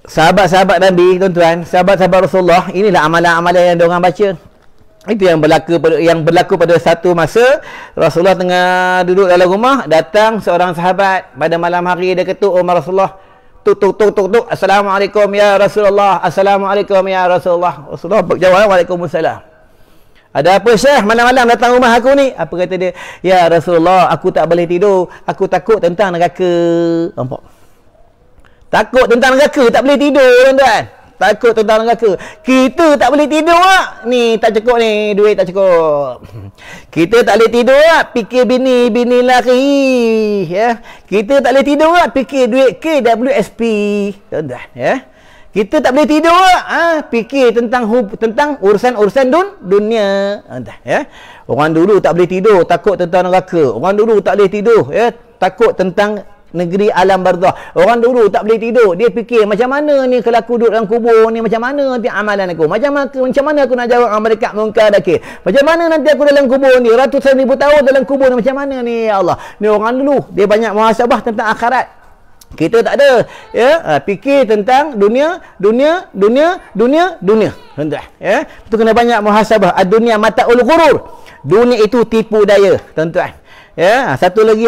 Sahabat-sahabat Nabi, tuan-tuan, sahabat-sahabat Rasulullah, inilah amalan-amalan yang diorang baca. Itu yang berlaku pada satu masa Rasulullah tengah duduk dalam rumah, datang seorang sahabat pada malam hari. Dia ketuk rumah Rasulullah. Tuk tuk tuk tuk tuk, assalamualaikum ya Rasulullah, assalamualaikum ya Rasulullah. Rasulullah jawab, waalaikumsalam. Ada apa Syekh, malam-malam datang rumah aku ni? Apa kata dia? Ya Rasulullah, aku tak boleh tidur, aku takut tentang neraka. Nampak? Takut tentang neraka, tak boleh tidur, tuan-tuan. Takut tentang neraka. Kita tak boleh tidur tak? Ni tak cukup ni, duit tak cukup. Kita tak boleh tidur tak? Fikir bini lari, ya. Kita tak boleh tidur tak? Fikir duit KWSP, tuan-tuan, ya. Kita tak boleh tidur, fikir tentang urusan dunia. Ya. Orang dulu tak boleh tidur, takut tentang neraka. Orang dulu tak boleh tidur, ya, takut tentang negeri alam barzah. Orang dulu tak boleh tidur, dia fikir macam mana ni kalau aku duduk dalam kubur ni, macam mana nanti amalan aku, macam mana aku nak jawab malaikat munkar nakir, macam mana nanti aku dalam kubur ni, ratusan ribu tahun dalam kubur ni, macam mana ni, ya Allah. Ni orang dulu dia banyak muhasabah tentang akhirat. Kita tak ada, ya, fikir tentang dunia, tuan-tuan, ya. Itu kena banyak muhasabah. Ad-dunya mata'ul ghurur. Dunia itu tipu daya, tuan-tuan. Ya, satu lagi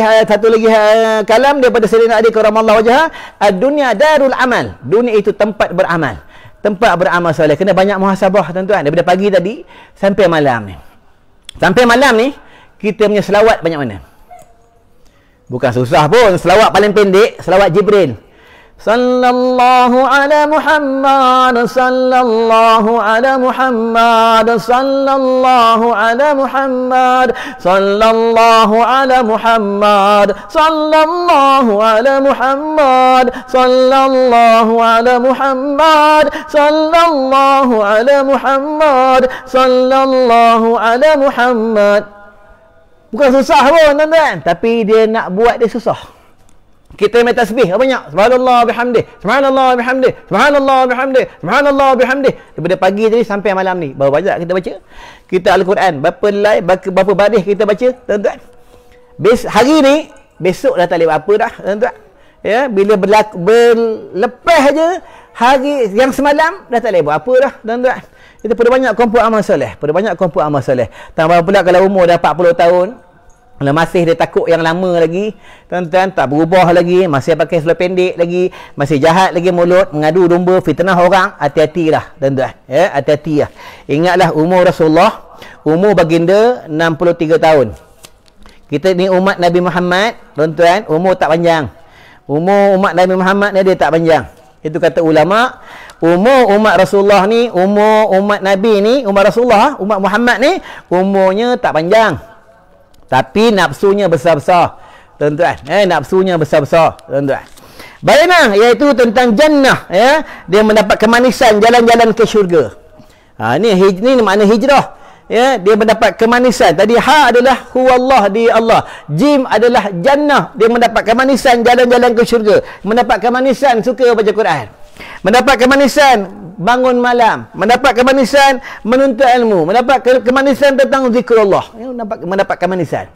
kalam daripada Sayyidina Ali karamallahu wajhah, ad-dunya darul amal. Dunia itu tempat beramal. Tempat beramal soleh. Kena banyak muhasabah, tuan-tuan, daripada pagi tadi sampai malam ni. Sampai malam ni kita punya selawat banyak mana? Bukan susah pun. Selawat paling pendek, selawat Jibril. Sallallahu ala Muhammad, sallallahu ala Muhammad, sallallahu ala Muhammad, sallallahu ala Muhammad, sallallahu ala Muhammad, sallallahu ala Muhammad, sallallahu ala Muhammad, sallallahu ala Muhammad. Bukan susah pun, tuan-tuan, tapi dia nak buat dia susah. Kita main tasbih banyak. Subhanallah bihamdih, subhanallah bihamdih, subhanallah bihamdih, subhanallah bihamdih. Daripada pagi tadi sampai malam ni. Berapa banyak kita baca? Kita Al-Quran. Berapa baris kita baca, tuan-tuan? Hari ni, besok dah tak boleh apa dah, tuan-tuan. Ya, bila berlepas aja hari yang semalam dah tak boleh buat apa dah, tuan-tuan. Kita perlu banyak kumpul amal soleh. Tambah pula kalau umur dah 40 tahun, kalau masih dia takut yang lama lagi, tuan-tuan, tak berubah lagi, masih pakai seluar pendek lagi, masih jahat lagi mulut, mengadu domba, fitnah orang, hati-hatilah, tuan-tuan. Ya, hati-hatilah. Ingatlah umur Rasulullah, umur baginda 63 tahun. Kita ni umat Nabi Muhammad, tuan-tuan, umur tak panjang. Umur umat Nabi Muhammad ni dia tak panjang. Itu kata ulama. Umur umat Rasulullah ni, umur umat Nabi ni, umat Rasulullah, umat Muhammad ni, umurnya tak panjang. Tapi nafsunya besar-besar, tuan-tuan. Nafsunya besar-besar, tuan-tuan. Bayangkan, iaitu tentang jannah, ya. Dia mendapat kemanisan jalan-jalan ke syurga. Ni makna hijrah. Ya, dia mendapat kemanisan. Tadi ha adalah huwallah, di Allah. Jim adalah jannah. Dia mendapat kemanisan jalan-jalan ke syurga. Mendapat kemanisan suka baca Quran. Mendapat kemanisan bangun malam, mendapat kemanisan menuntut ilmu, mendapat kemanisan tentang zikrullah. Mendapat kemanisan.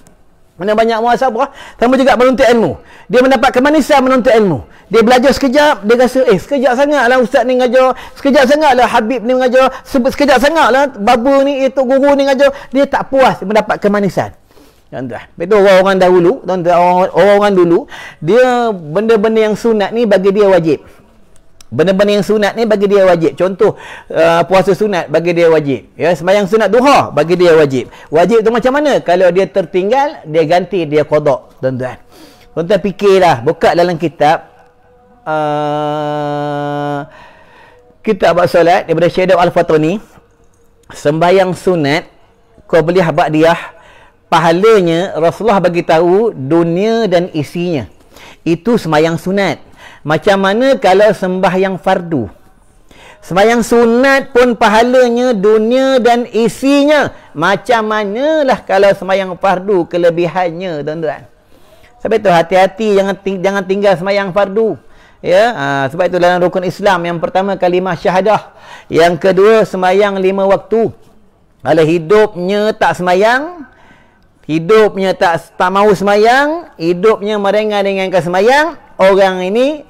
Mana banyak muhasabah, sama juga menuntut ilmu. Dia mendapat kemanisan menuntut ilmu. Dia belajar sekejap, dia rasa sekejap sangatlah ustaz ni ngajar, sekejap sangatlah Habib ni ngajar, sekejap sangatlah baba ni, tok guru ni ngajar. Dia tak puas mendapat kemanisan. Tuan-tuan, betul orang-orang dahulu, tuan-tuan, orang-orang dulu, dia benda-benda yang sunat ni bagi dia wajib. Benda-benda yang sunat ni bagi dia wajib. Contoh, puasa sunat bagi dia wajib. Ya, sembahyang sunat duha bagi dia wajib. Wajib tu macam mana? Kalau dia tertinggal, dia ganti, dia qada, tuan-tuan. Tuan-tuan fikirlah, buka dalam kitab kitab bab solat daripada Syekh Al-Fatani, sembahyang sunat qabliyah ba'diyah, pahalanya Rasulullah bagi tahu dunia dan isinya. Itu sembahyang sunat. Macam mana kalau sembahyang fardu? Sembahyang sunat pun pahalanya dunia dan isinya. Macam manalah kalau sembahyang fardu kelebihannya, tuan-tuan. Sebab itu hati-hati, jangan tinggal sembahyang fardu. Ya, sebab itu dalam rukun Islam yang pertama kalimah syahadah, yang kedua sembahyang 5 waktu. Kalau hidupnya tak sembahyang, hidupnya tak mau sembahyang, hidupnya meringan-ringankan sembahyang, orang ini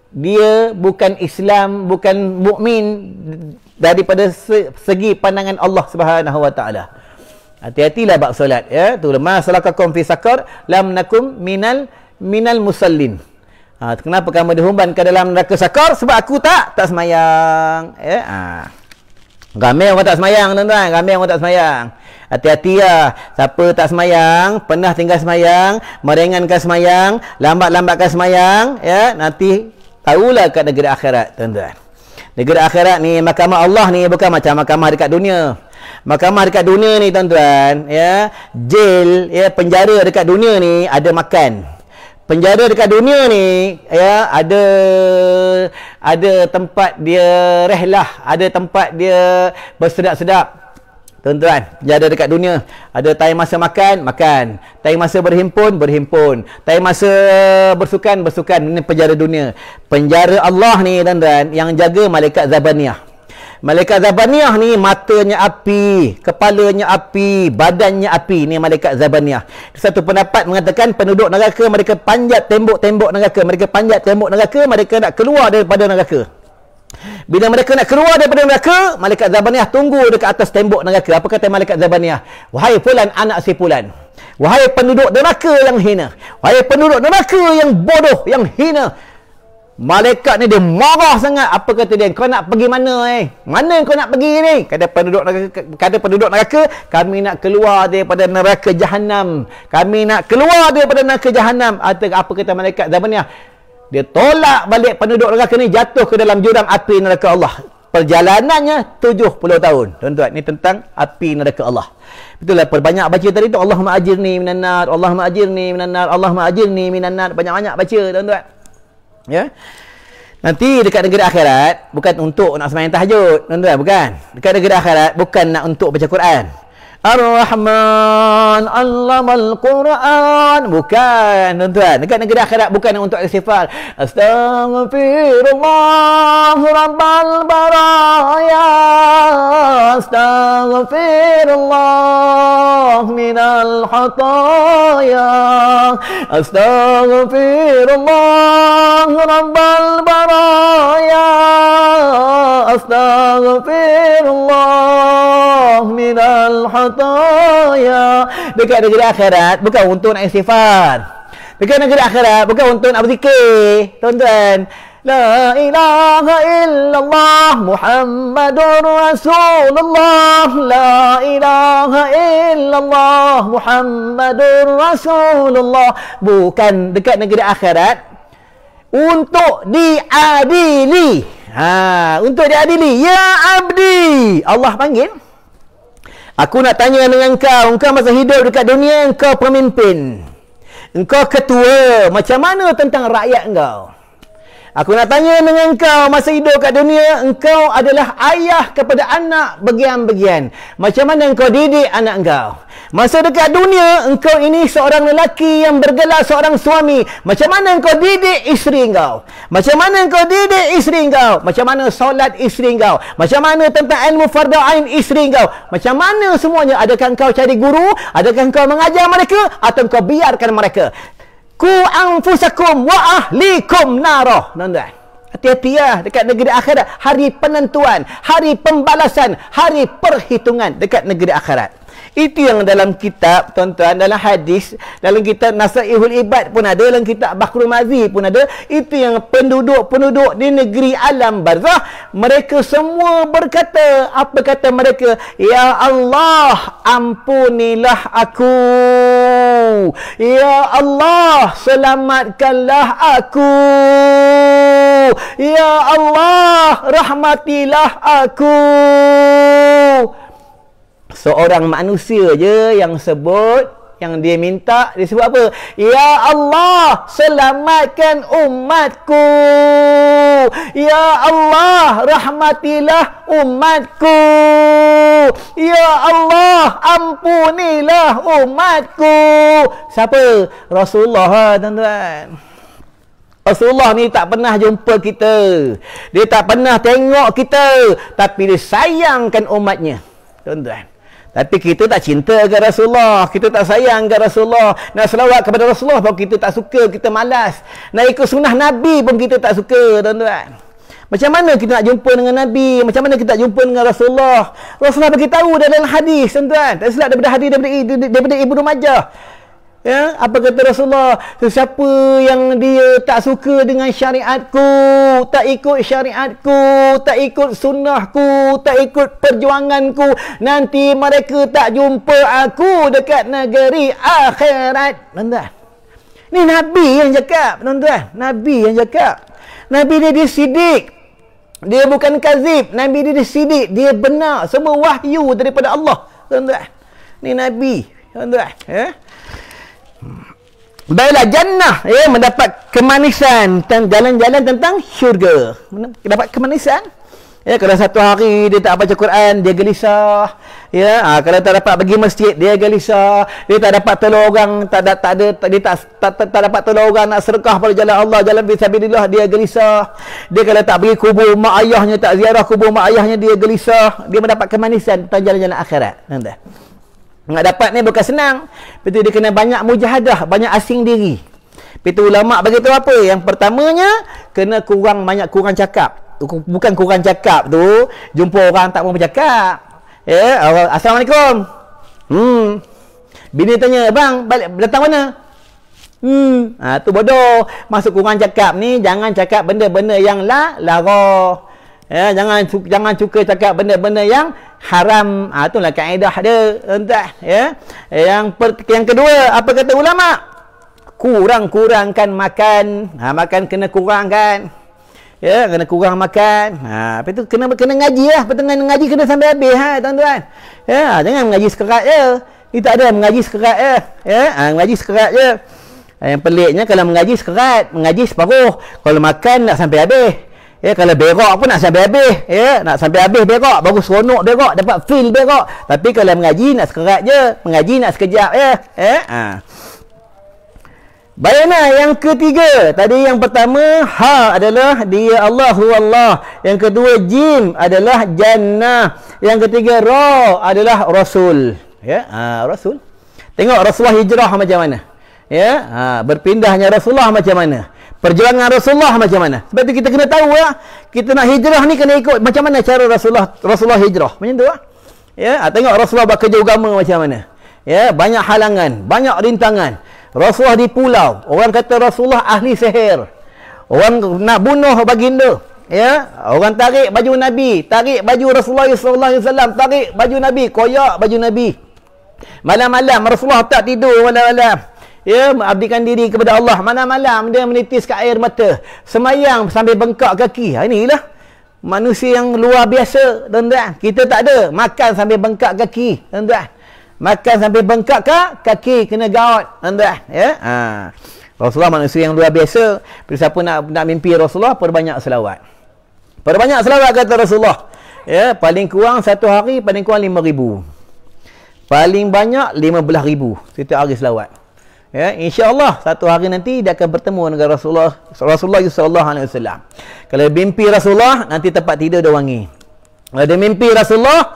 dia bukan Islam, bukan mukmin daripada segi pandangan Allah Subhanahu wa taala. Hati-hatilah bab solat, ya. Tu ma salakakum fi sakar lam nakum minal musallin. Kenapa kamu dihumban ke dalam neraka sakar? Sebab aku tak semayang, ya. Ramai orang tak semayang, tuan-tuan. Ramai orang tak semayang. Hati-hati lah. Siapa tak semayang, pernah tinggal semayang, meringankan semayang, lambat-lambatkan semayang, ya, nanti tahulah kat negeri akhirat, tuan-tuan. Negeri akhirat ni, mahkamah Allah ni bukan macam mahkamah dekat dunia. Mahkamah dekat dunia ni, tuan-tuan, ya, jail, ya, penjara dekat dunia ni ada makan. Penjara dekat dunia ni, ya, ada tempat dia rehlah, ada tempat dia bersedap-sedap. Tuan-tuan, penjara dekat dunia ada time masa makan, time masa berhimpun, time masa bersukan. Ini penjara dunia. Penjara Allah ni, tuan-tuan, yang jaga malaikat Zabaniyah. Malaikat Zabaniyah ni matanya api, kepalanya api, badannya api. Ni malaikat Zabaniyah. Satu pendapat mengatakan penduduk neraka mereka panjat tembok-tembok neraka, mereka nak keluar daripada neraka. Bila mereka nak keluar daripada neraka, malaikat Zabaniyah tunggu dekat atas tembok neraka. Apa kata malaikat Zabaniyah? Wahai fulan anak si fulan, wahai penduduk neraka yang hina, wahai penduduk neraka yang bodoh, yang hina. Malaikat ni dia marah sangat. Apa kata dia? Kau nak pergi mana, Mana kau nak pergi ni? Kata penduduk neraka, kami nak keluar daripada neraka Jahannam. Kami nak keluar daripada neraka Jahannam. Apa kata malaikat Zabaniyah? Dia tolak balik penduduk neraka ni, jatuh ke dalam jurang api neraka Allah. Perjalanannya 70 tahun. Tuan-tuan, ni tentang api neraka Allah. Itulah perbanyak baca tadi tu, Allahumma ajirni minan nar, Allahumma ajirni minan nar, Allahumma ajirni minan nar. Banyak-banyak baca, tuan-tuan. Ya. Nanti dekat negeri akhirat bukan untuk nak sembahyang tahajud, tuan-tuan, bukan. Dekat negeri akhirat bukan nak untuk baca Quran. Ar-Rahman 'allamal Quran. Bukan, tuan-tuan. Dekat negeri akhirat bukan untuk istighfar. Astaghfirullah rabbal baraya. Astaghfirullah minal khataya. Astaghfirullah rabbal baraya. Astaghfirullah minal khataya. Dekat negeri akhirat bukan untuk nak istighfar. Dekat negeri akhirat bukan untuk nak berzikir, tuan-tuan. La ilaha illallah Muhammadur Rasulullah. La ilaha illallah Muhammadur Rasulullah. Bukan dekat negeri akhirat untuk diadili. Untuk diadili. Ya abdi, Allah panggil. Aku nak tanya dengan engkau masa hidup dekat dunia, engkau pemimpin, engkau ketua, macam mana tentang rakyat engkau? Aku nak tanya dengan engkau masa hidup kat dunia, engkau adalah ayah kepada anak bagian-bagian. Macam mana engkau didik anak engkau? Masa dekat dunia, engkau ini seorang lelaki yang bergelar seorang suami. Macam mana engkau didik isteri engkau? Macam mana engkau didik isteri engkau? Macam mana solat isteri engkau? Macam mana tentang ilmu fardu ain isteri engkau? Macam mana semuanya? Adakah engkau cari guru? Adakah engkau mengajar mereka? Atau engkau biarkan mereka? Ku anfusakum wa ahlikum narah. Tuan-tuan, hati-hati ya dekat negeri akhirat. Hari penentuan, hari pembalasan, hari perhitungan dekat negeri akhirat. Itu yang dalam kitab, tuan-tuan, dalam hadis, dalam kitab Nasaihul Ibad pun ada, dalam kitab Bahrul Mazi pun ada. Itu yang penduduk-penduduk di negeri alam barzah, mereka semua berkata, apa kata mereka? Ya Allah, ampunilah aku. Ya Allah, selamatkanlah aku. Ya Allah, rahmatilah aku. Seorang manusia je yang sebut, yang dia minta, dia sebut apa? Ya Allah, selamatkan umatku. Ya Allah, rahmatilah umatku. Ya Allah, ampunilah umatku. Siapa? Rasulullah, tuan-tuan. Rasulullah ni tak pernah jumpa kita. Dia tak pernah tengok kita. Tapi dia sayangkan umatnya, tuan-tuan. Tapi kita tak cinta ke Rasulullah, kita tak sayang ke Rasulullah. Nak selawat kepada Rasulullah pun kita tak suka, kita malas. Nak ikut sunnah Nabi pun kita tak suka, tuan-tuan. Macam mana kita nak jumpa dengan Nabi? Macam mana kita nak jumpa dengan Rasulullah? Rasulullah beritahu dalam hadis, tuan-tuan. Tak silap daripada hadis daripada Ibnu Majah. Ya, apa kata Rasulullah? Sesiapa yang dia tak suka dengan syariatku, tak ikut syariatku, tak ikut sunnahku, tak ikut perjuanganku, nanti mereka tak jumpa aku dekat negeri akhirat. Tuan-tuan, ni Nabi yang cakap, tuan-tuan. Nabi yang cakap. Nabi dia sidik. Dia bukan kazib. Nabi dia sidik. Dia benar. Semua wahyu daripada Allah, tuan-tuan. Ni Nabi, tuan-tuan. Baiklah, jannah, mendapat kemanisan, jalan-jalan tentang syurga, dapat kemanisan. Kalau satu hari dia tak baca Quran, dia gelisah. Kalau tak dapat pergi masjid, dia gelisah. Dia tak dapat tolong orang, tak dapat tolong orang nak sedekah pada jalan Allah, jalan fisabilillah, dia gelisah. Dia kalau tak pergi kubur mak ayahnya, tak ziarah kubur mak ayahnya, dia gelisah. Dia mendapat kemanisan tentang jalan-jalan akhirat. Nanti nak dapat ni bukan senang. Betul, dia kena banyak mujahadah, banyak asing diri. Betul, ulama beritahu apa? Yang pertamanya, kena kurang cakap. Bukan kurang cakap tu, jumpa orang tak mau bercakap. Assalamualaikum. Bini tanya, bang, balik datang mana? Tu bodoh. Masuk kurang cakap ni, jangan cakap benda-benda yang lara. Jangan suka cakap benda-benda yang haram. Itulah kaedah dia, entah. Yang kedua, apa kata ulama? Kurang-kurangkan makan. Makan kena kurangkan. Kena kurang makan. Lepas tu kena ngaji lah. Pertengahan ngaji kena sampai habis, tuan-tuan. Jangan mengaji sekerat je. Kita tak ada mengaji sekerat je. Mengaji sekerat je. Yang peliknya kalau mengaji sekerat, mengaji separuh. Kalau makan nak sampai habis. Ya, kalau berak pun nak sampai habis. Ya, nak sampai habis berak, baru seronok berak, dapat feel berak. Tapi kalau mengaji nak sekerat je, mengaji nak sekejap ya. Bayana yang ketiga. Tadi yang pertama ha adalah dia Allahu Allah. Yang kedua jim adalah jannah. Yang ketiga ra adalah rasul. Ya, rasul. Tengok Rasulullah hijrah macam mana. Ya, berpindahnya Rasulullah macam mana. Perjuangan Rasulullah macam mana. Sebab tu kita kena tahu ya. Kita nak hijrah ni kena ikut macam mana cara Rasulullah hijrah. Macam tu ya. Tengok Rasulullah bekerja agama macam mana. Ya, banyak halangan, banyak rintangan. Rasulullah di pulau. Orang kata Rasulullah ahli sihir. Orang nak bunuh baginda. Ya, orang tarik baju Nabi, tarik baju Rasulullah sallallahu alaihi wasallam, tarik baju Nabi, koyak baju Nabi. Malam-malam Rasulullah tak tidur malam-malam. Ya, mengabdikan diri kepada Allah. Malam-malam dia menitis ke air mata. Semayang sambil bengkak kaki. Inilah manusia yang luar biasa, tuan-tuan. Kita tak ada makan sambil bengkak kaki, tuan-tuan. Makan sampai bengkak kaki kena gaut, tuan-tuan ya. Rasulullah manusia yang luar biasa. Bila siapa nak mimpi Rasulullah, perbanyak selawat. Perbanyak selawat kata Rasulullah. Ya, paling kurang satu hari paling kurang 5,000. Paling banyak 15,000 setiap hari selawat. Ya, insya-Allah satu hari nanti dia akan bertemu dengan Rasulullah sallallahu alaihi wasallam. Kalau mimpi Rasulullah, nanti tempat tidur dia wangi. Kalau dia mimpi Rasulullah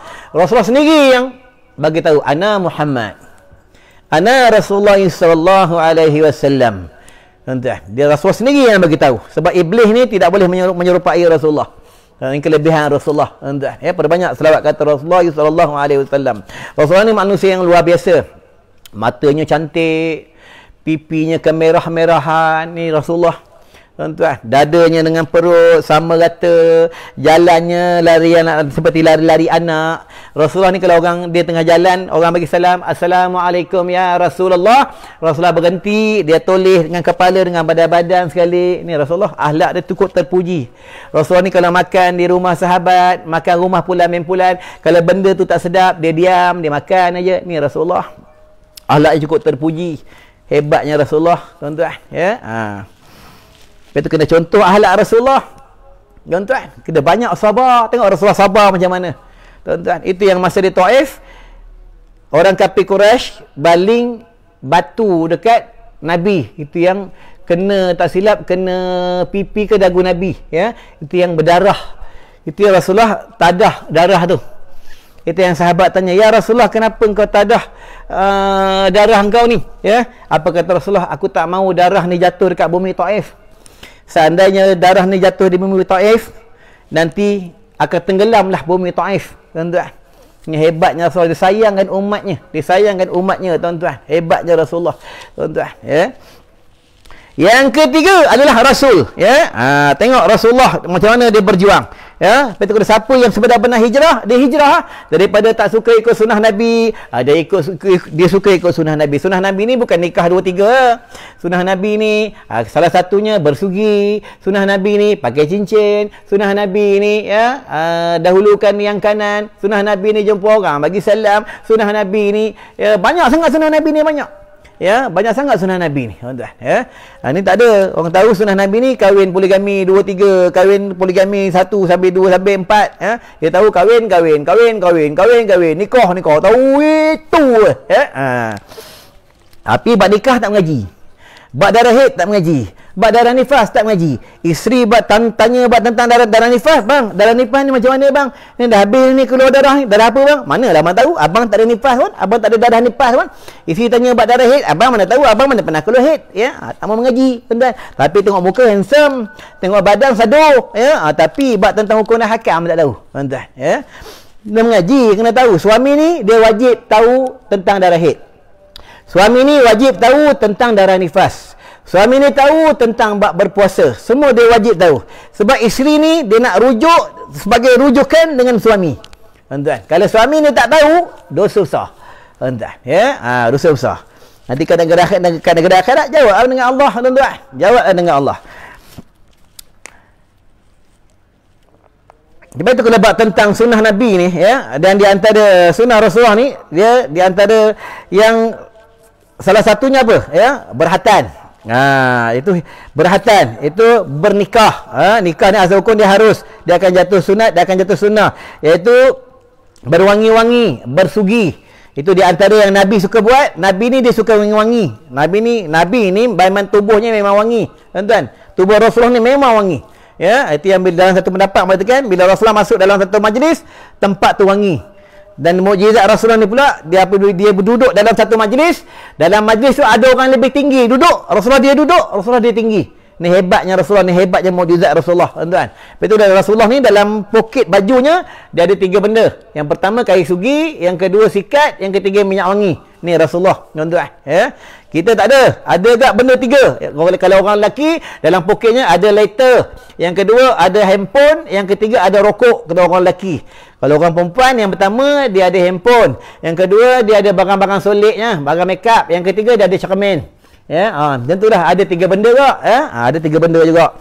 sendiri yang bagi tahu ana Muhammad, ana Rasulullah sallallahu alaihi wasallam. Tuan-tuan, dia Rasul sendiri yang bagi tahu. Sebab iblis ni tidak boleh menyerupai Rasulullah. Ini kelebihan Rasulullah. Tuan-tuan, ya, perbanyak selawat kata Rasulullah sallallahu alaihi wasallam. Rasulullah ni manusia yang luar biasa. Matanya cantik, pipinya kemerah-merahan, ni Rasulullah. Tuan-tuan, dadanya dengan perut sama rata, jalannya larian seperti lari-lari anak. Rasulullah ni kalau orang dia tengah jalan, orang bagi salam, assalamualaikum ya Rasulullah, Rasulullah berhenti, dia toleh dengan kepala dengan badan-badan sekali. Ni Rasulullah, akhlak dia cukup terpuji. Rasulullah ni kalau makan di rumah sahabat, makan rumah pulan-mempulan, kalau benda tu tak sedap, dia diam, dia makan aja. Ni Rasulullah, akhlak dia cukup terpuji. Hebatnya Rasulullah, tuan-tuan ya. Lepas tu kena contoh akhlak Rasulullah. Tuan-tuan, kena banyak sabar. Tengok Rasulullah sabar macam mana. Tuan-tuan, itu yang masa di Taif, orang kafir Quraisy baling batu dekat Nabi. Itu yang kena, tak silap, kena pipi ke dagu Nabi. Ya, itu yang berdarah. Itu yang Rasulullah tadah darah tu. Itu yang sahabat tanya, ya Rasulullah, kenapa engkau tadah darah engkau ni? Ya, apa kata Rasulullah? Aku tak mau darah ni jatuh dekat bumi Taif. Seandainya darah ni jatuh di bumi Taif, nanti akan tenggelamlah bumi Taif, tuan-tuan. Ini hebatnya Rasulullah, dia sayangkan umatnya. Dia sayangkan umatnya, tuan-tuan. Hebatnya Rasulullah, tuan-tuan ya. Yang ketiga adalah Rasul ya. Tengok Rasulullah macam mana dia berjuang ya. Lepas tu kalau siapa yang sebenar-benar hijrah, dia hijrah daripada tak suka ikut sunnah Nabi, dia suka ikut sunnah Nabi. Sunnah Nabi ni bukan nikah 2-3. Sunnah Nabi ni salah satunya bersugi. Sunnah Nabi ni pakai cincin. Sunnah Nabi ni ya, dahulukan yang kanan. Sunnah Nabi ni jumpa orang bagi salam. Sunnah Nabi ni ya, banyak sangat sunnah Nabi ni, banyak. Ya, banyak sangat sunnah Nabi ni, tuan-tuan ya. Ni tak ada. Orang tahu sunnah Nabi ni kahwin poligami 2-3, kahwin poligami 1 sampai 2 sampai 4 ya. Dia tahu kahwin, nikah, tahu itu ya. Tapi bab nikah tak mengaji. Bab darah haid tak mengaji. Bab darah nifas tak mengaji. Isteri tanya bab tentang darah nifas, bang. Darah nifas ni macam mana, bang? Ni dah habis ni keluar darah ni. Darah apa, bang? Mana lah abang tahu? Abang tak ada nifas pun. Abang tak ada darah nifas pun. Isteri tanya bab darah haid, abang mana tahu? Abang mana pernah keluar haid, ya? Tak mau mengaji, tuan-tuan. Tapi tengok muka handsome, tengok badan saduk, ya? Tapi bab tentang hukum dan hakam tak tahu, tuan-tuan, ya? Dia mengaji, kena tahu. Suami ni dia wajib tahu tentang darah haid. Suami ni wajib tahu tentang darah nifas. Suami ni tahu tentang bab berpuasa. Semua dia wajib tahu. Sebab isteri ni dia nak rujuk sebagai rujukan dengan suami. Tuan-tuan, kalau suami ni tak tahu, dosa besar. Tuan-tuan, ya? Dosa besar. Nanti kadang-kadang akhirat jawab dengan Allah, tuan-tuan. Jawab dengan Allah. Lepas tu kalau bab tentang sunnah Nabi ni ya, dan di antara sunnah Rasulullah ni, dia di antara yang salah satunya apa? Ya, berhatan. Itu berhatan, itu bernikah. Nikah ni asal hukum dia harus, dia akan jatuh sunat, dia akan jatuh sunnah, iaitu berwangi-wangi, bersugi. Itu di antara yang Nabi suka buat. Nabi ni dia suka wangi-wangi. Nabi ni memang tubuhnya memang wangi, tuan-tuan. Tubuh Rasulullah ni memang wangi. Ya, itu yang dalam satu pendapat mengatakan bila Rasulullah masuk dalam satu majlis, tempat tu wangi. Dan mukjizat Rasulullah ni pula, dia berduduk dalam satu majlis. Dalam majlis tu ada orang lebih tinggi duduk, Rasulullah dia duduk, Rasulullah dia tinggi. Ni hebatnya Rasulullah, ni hebatnya mukjizat Rasulullah, tuan-tuan. Lepas tu Rasulullah ni dalam poket bajunya dia ada 3 benda. Yang pertama kain sugi, yang kedua sikat, yang ketiga minyak wangi. Ni Rasulullah, tuan-tuan. Ya. Kita tak ada. Ada tak benda 3? Kalau orang lelaki dalam poketnya ada lighter, yang kedua ada handphone, yang ketiga ada rokok. Kalau orang lelaki. Kalau orang perempuan, yang pertama dia ada handphone, yang kedua dia ada barang-barang solidnya, barang makeup, yang ketiga dia ada cermin. Ya, macam tu dah. Ada 3 benda juga. Ada 3 benda juga.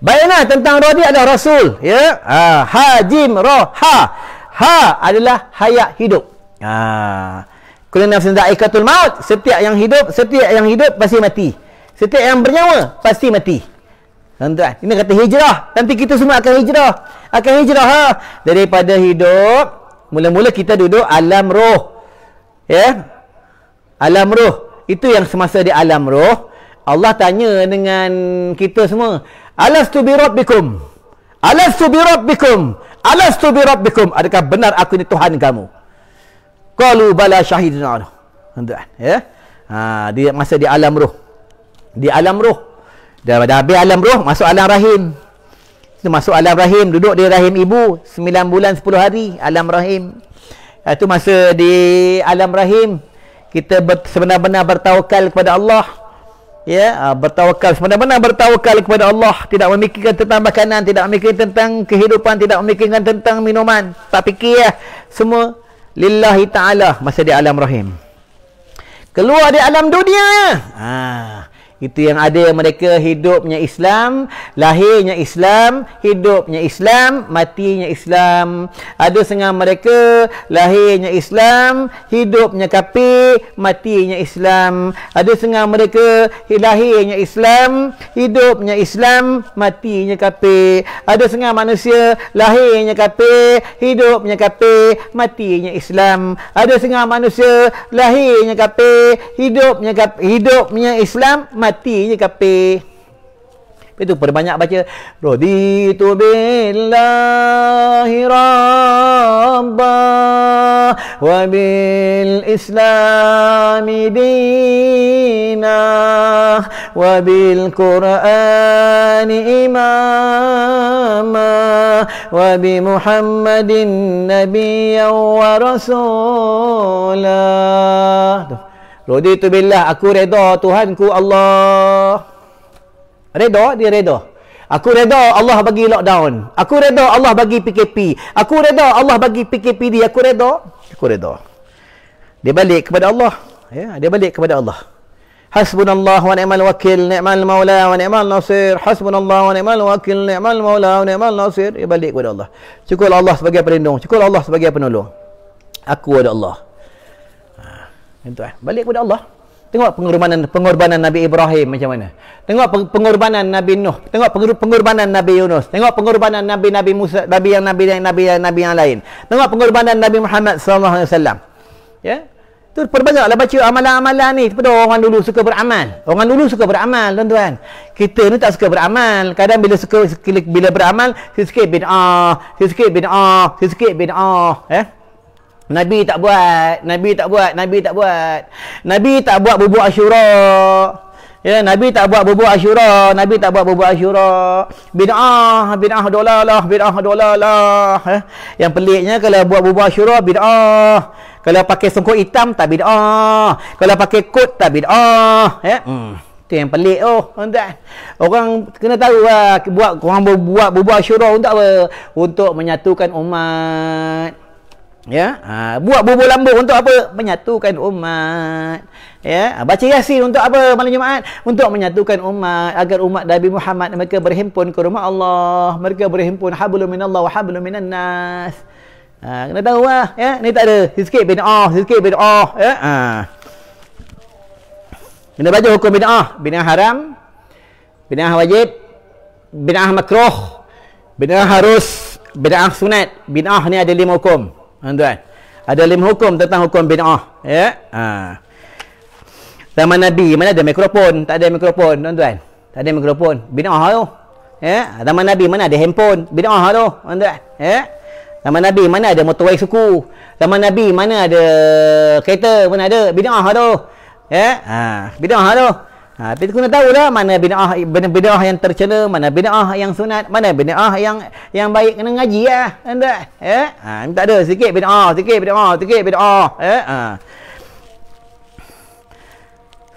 Baiklah, tentang roh dia adalah Rasul. Ya, ha, jim, roh, ha. Ha adalah hayat hidup. Kullu nafsin dha'iqatul maut. Setiap yang hidup pasti mati. Setiap yang bernyawa pasti mati. Tuan-tuan, ini kata hijrah. Nanti kita semua akan hijrah. Daripada hidup, mula-mula kita duduk alam roh. Ya. Alam roh. Itu yang semasa di alam roh, Allah tanya dengan kita semua, Alastu bi rabbikum? Alastu bi rabbikum? Alastu bi rabbikum? Adakah benar aku ni Tuhan kamu? Qalu bala syahidna. Tuan-tuan, ya. Dia masa di alam roh. Di alam roh. Dah habis alam roh, masuk alam rahim. Itu masuk alam rahim, duduk di rahim ibu 9 bulan 10 hari, alam rahim. Itu masa di alam rahim kita sebenar-benar bertawakal kepada Allah. Ya, bertawakal, sebenar-benar bertawakal kepada Allah, tidak memikirkan tentang makanan, tidak memikirkan tentang kehidupan, tidak memikirkan tentang minuman, tak fikir ya. Semua lillahi ta'ala masa di alam rahim. Keluar di alam dunia. Itu yang ada mereka hidupnya Islam, lahirnya Islam, hidupnya Islam, matinya Islam. Ada setengah mereka lahirnya Islam, hidupnya kafir, matinya Islam. Ada setengah mereka lahirnya Islam, hidupnya Islam, matinya kafir. Ada setengah manusia lahirnya kafir, hidupnya kafir, matinya Islam. Ada setengah manusia lahirnya kafir, hidupnya Islam, matinya kafir. Itu perbanyak baca raditu billahi rabba wa bil islami dina wa bil qur'ani imama wa bi muhammadin nabiyyan wa rasulah. Raditu billah, aku redha Tuhanku Allah. Redha, dia redha. Aku redha Allah bagi lockdown. Aku redha Allah bagi PKP. Aku redha Allah bagi PKPD. Aku redha. Dia balik kepada Allah. Ya, dia balik kepada Allah. Hasbunallah wa ni'mal wakil, ni'mal maula wa ni'mal nasir. Hasbunallah wa ni'mal wakil, ni'mal maula wa ni'mal nasir. Dia balik kepada Allah. Cukup Allah sebagai pelindung, cukup Allah sebagai penolong. Aku ada Allah. Balik kepada Allah. Tengok pengorbanan Nabi Ibrahim macam mana. Tengok pengorbanan Nabi Nuh. Tengok pengorbanan Nabi Yunus. Tengok pengorbanan Nabi Musa, Nabi yang lain. Tengok pengorbanan Nabi Muhammad sallallahu alaihi wasallam. Ya. Tu perbanyaklah baca amalan-amalan ni daripada orang dulu suka beramal. Orang dulu suka beramal, tuan-tuan. Kita ni tak suka beramal. Kadang bila beramal, sikit bid'ah, sikit Nabi tak buat bubur Asyura. Ya, Nabi tak buat bubur Asyura. Bid'ah dolalah. Yang peliknya kalau buat bubur Asyura bid'ah. Kalau pakai songkok hitam tak bid'ah. Kalau pakai kot tak bid'ah. Ya. Itu yang pelik tuan-tuan. Orang kena tahu lah, buat bubur Asyura untuk apa? Untuk menyatukan umat. Ya, buat bubur lambuk untuk apa? Menyatukan umat. Ya, baca Yasin untuk apa malam Jumaat? Untuk menyatukan umat, agar umat Nabi Muhammad mereka berhimpun ke rumah Allah, mereka berhimpun hablum minallah wa hablum minan nas. Kena tahu lah, ya. Ni tak ada sikit bid'ah, ya. Kena baca hukum bid'ah. Bid'ah haram, bid'ah wajib, bid'ah makruh, bid'ah harus, bid'ah sunat. Bid'ah ni ada 5 hukum. Tuan-tuan. Ada 5 hukum tentang hukum bid'ah. Ya. Zaman Nabi mana ada mikrofon? Tak ada mikrofon, tuan-tuan. Tak ada mikrofon. Bid'ah tu. Ya. Zaman Nabi mana ada handphone? Bid'ah tu, tuan-tuan. Ya. Zaman Nabi mana ada motorway suku? Zaman Nabi mana ada kereta? Mana ada? Bid'ah tu. Ya. Bid'ah tu. Kita kena tahu dah mana bid'ah yang tercela, mana bid'ah yang sunat, mana bid'ah yang baik. Kena ngaji lah. Ya. Tak ada sikit bid'ah, sikit bid'ah, sikit bid'ah. Ya.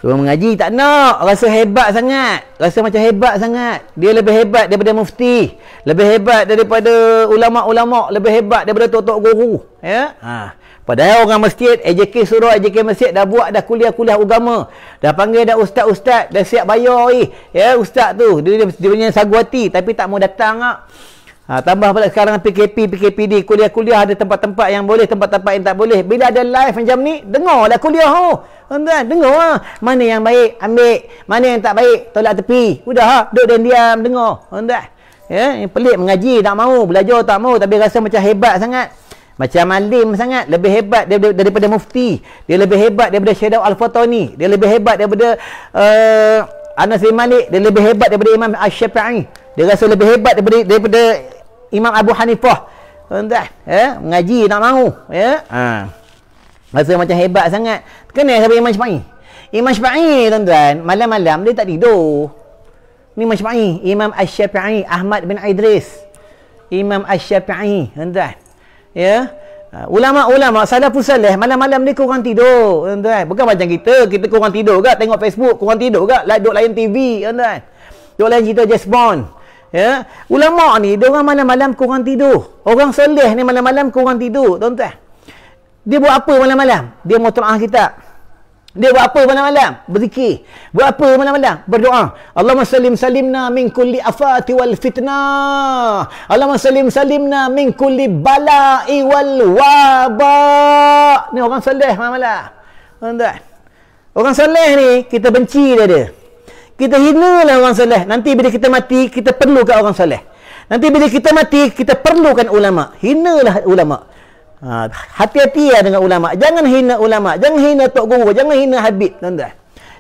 Suruh mengaji tak nak, rasa hebat sangat, rasa macam hebat sangat. Dia lebih hebat daripada mufti, lebih hebat daripada ulama-ulama, lebih hebat daripada tok-tok guru. Ya. Padahal orang masjid, AJK suruh, AJK masjid dah buat dah kuliah-kuliah agama. Dah panggil dah ustaz-ustaz, dah siap bayar Ya, ustaz tu, dia punya sagu hati tapi tak mau datang tak. Tambah pula sekarang PKPD, kuliah-kuliah ada tempat-tempat yang boleh, tempat-tempat yang tak boleh. Bila ada live macam ni, dengarlah kuliah tuan-tuan, dengar mana yang baik ambil, mana yang tak baik tolak tepi. Udah duduk diam dengar tuan-tuan. Ya, yang pelik mengaji tak mau, belajar tak mau tapi rasa macam hebat sangat. Macam alim sangat, lebih hebat daripada mufti. Dia lebih hebat daripada Syekh Al-Fatani. Dia lebih hebat daripada Anas bin Malik. Dia lebih hebat daripada Imam Asy-Syafi'i. Dia rasa lebih hebat daripada Imam Abu Hanifah. Tuan-tuan, ya, mengaji tak mahu, ya. Rasa macam hebat sangat. Kenal siapa Imam Syafi'i? Imam Syafi'i, tuan-tuan, malam-malam dia tak tidur. Ni Imam Syafi'i, Imam Asy-Syafi'i, Ahmad bin Idris. Imam Asy-Syafi'i, tuan-tuan. Ya. Ulama-ulama salafus salih malam-malam ni kurang tidur, tuan-tuan. Bukan macam kita kurang tidur ke tengok Facebook, kurang tidur ke duk layan TV, tuan-tuan. Duk layan cerita James Bond. Ya. Ulama ni dia orang malam-malam kurang tidur. Orang soleh ni malam-malam kurang tidur, tuan-tuan. Dia buat apa malam-malam? Dia muta'ah kitab. Dia buat apa malam-malam? Berzikir. Buat apa malam-malam? Berdoa. Allahumma salimna min kulli afati wal fitnah. Allahumma salimna min kulli bala'i wal waba. Ni orang soleh malam-malam. Tuan-tuan. Orang soleh ni kita benci dia. Kita hinalah orang soleh. Nanti bila kita mati, kita perlukan orang soleh. Nanti bila kita mati, kita perlukan ulama. Hinalah ulama. Hati-hati dengan ulama. Jangan hina ulama. Jangan hina tok guru. Jangan hina habib, tuan-tuan.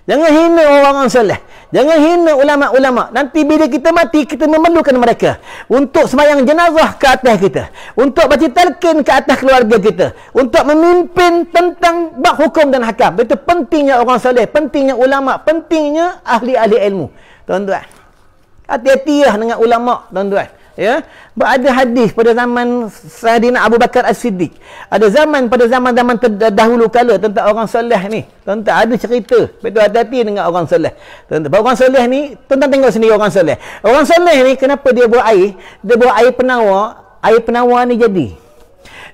Jangan hina orang soleh. Jangan hina ulama-ulama. Nanti bila kita mati, kita memerlukan mereka untuk sembahyang jenazah ke atas kita, untuk baca talqin ke atas keluarga kita, untuk memimpin tentang bab hukum dan hakam. Itu pentingnya orang soleh, pentingnya ulama, pentingnya ahli-ahli ilmu, tuan-tuan. Hati-hatilah dengan ulama, tuan-tuan. Ya, ada hadis pada zaman Sayyidina Abu Bakar As-Siddiq. Ada pada zaman-zaman terdahulu kala tentang orang soleh ni. Tuan-tuan, ada cerita. Betul, hati-hati dengan orang soleh. Tuan-tuan, orang soleh ni, tuan-tuan tengok sendiri orang soleh. Orang soleh ni kenapa dia buat air? Dia buat air penawar. Air penawar ni jadi.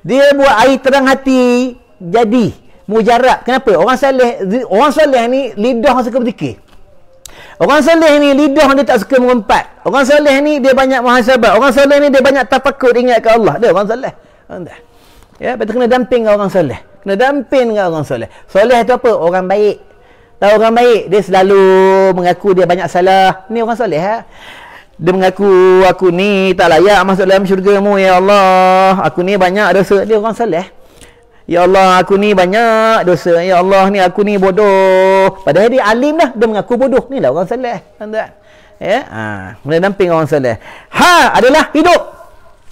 Dia buat air terang hati jadi. Mujarab. Kenapa? Orang soleh ni lidah suka berzikir. Orang soleh ni lidah dia tak suka merempat. Orang soleh ni dia banyak muhasabah. Orang soleh ni dia banyak tafakur ingat ke Allah. Dia orang soleh. Ya, betul kena damping dengan orang soleh. Kena damping dengan orang soleh. Soleh tu apa? Orang baik. Tahu orang baik, dia selalu mengaku dia banyak salah. Ni orang soleh ha? Dia mengaku aku ni tak layak masuk dalam syurga-Mu ya Allah. Aku ni banyak dosa. Dia orang soleh. Ya Allah, aku ni banyak dosa. Ya Allah, ni aku ni bodoh. Padahal dia alim dah, dia mengaku bodoh. Ni lah orang soleh. Tuan-tuan. Ya, mula damping orang soleh. Adalah hidup.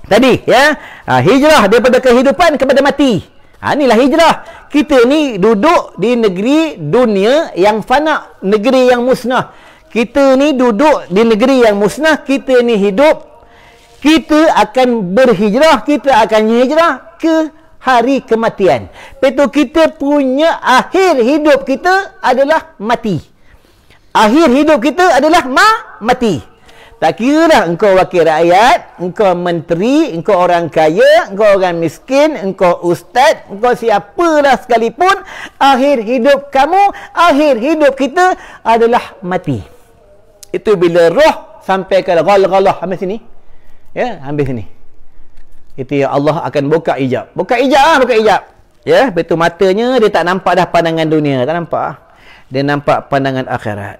Tadi, ya. Hijrah daripada kehidupan kepada mati. Inilah hijrah. Kita ni duduk di negeri dunia yang fana, negeri yang musnah. Kita ni duduk di negeri yang musnah, kita ni hidup. Kita akan berhijrah, kita akan hijrah ke hari kematian. Itu kita punya akhir hidup kita adalah mati. Akhir hidup kita adalah mati. Tak kira lah engkau wakil rakyat, engkau menteri, engkau orang kaya, engkau orang miskin, engkau ustaz, engkau siapalah sekalipun, akhir hidup kamu, akhir hidup kita adalah mati. Itu bila roh sampai ke ghalghalah. Ambil sini. Ya, ambil sini. Itu yang Allah akan buka hijab. Buka hijab. Ya, betul matanya dia tak nampak dah pandangan dunia, tak nampak. dia nampak pandangan akhirat.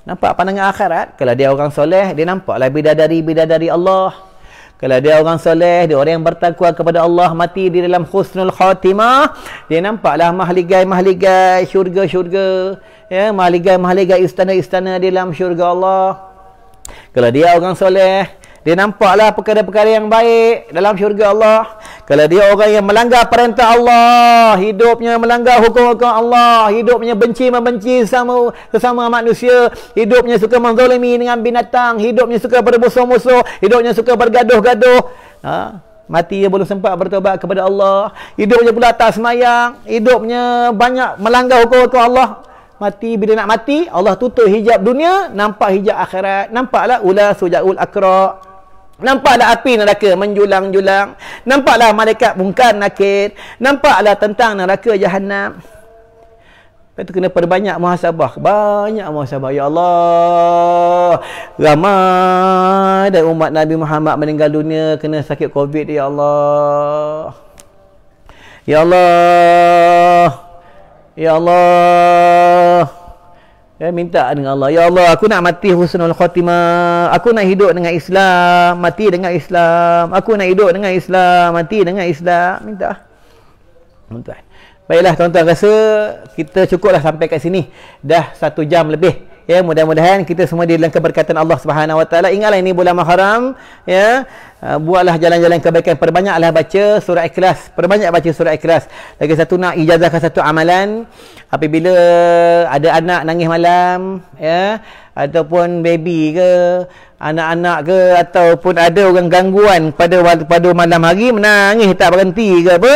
Nampak pandangan akhirat. Kalau dia orang soleh, dia nampaklah bidadari-bidadari Allah. Kalau dia orang soleh, dia orang yang bertakwa kepada Allah, mati di dalam husnul khatimah, dia nampaklah mahligai-mahligai syurga-syurga, ya, mahligai-mahligai istana-istana di dalam syurga Allah. Kalau dia orang soleh, dia nampaklah perkara-perkara yang baik dalam syurga Allah. Kalau dia orang yang melanggar perintah Allah, hidupnya melanggar hukum-hukum Allah, hidupnya benci-membenci sesama manusia, hidupnya suka menzalimi dengan binatang, hidupnya suka bermusuh-musuh, hidupnya suka bergaduh-gaduh, mati dia belum sempat bertobat kepada Allah, hidupnya pula tak semayang, hidupnya banyak melanggar hukum-hukum Allah. Mati, bila nak mati, Allah tutup hijab dunia, nampak hijab akhirat. Nampaklah ula sujaul akra. Nampaklah api neraka menjulang-julang. Nampaklah malaikat mungkar nakir. Nampaklah tentang neraka jahanam. Lepas tu kena perbanyak muhasabah. Banyak muhasabah. Ya Allah, ramai dan umat Nabi Muhammad meninggal dunia kena sakit COVID. Ya Allah, Ya Allah, Ya Allah. Ya, minta dengan Allah. Ya Allah, aku nak mati husnul khatimah. Aku nak hidup dengan Islam, mati dengan Islam. Aku nak hidup dengan Islam, mati dengan Islam. Minta. Tuan-tuan. Baiklah tuan-tuan, rasa kita cukuplah sampai kat sini. Dah 1 jam lebih. Ya, mudah-mudahan kita semua di dalam keberkatan Allah Subhanahu Wa Taala. Ingatlah ini bulan Muharram, ya. Buatlah jalan-jalan kebaikan, perbanyaklah baca surah Ikhlas, perbanyak baca surah Ikhlas. Lagi satu, nak ijazahkan satu amalan apabila ada anak nangis malam, ya, ataupun baby ke, anak-anak ke, ataupun ada orang gangguan pada malam hari menangis tak berhenti ke apa,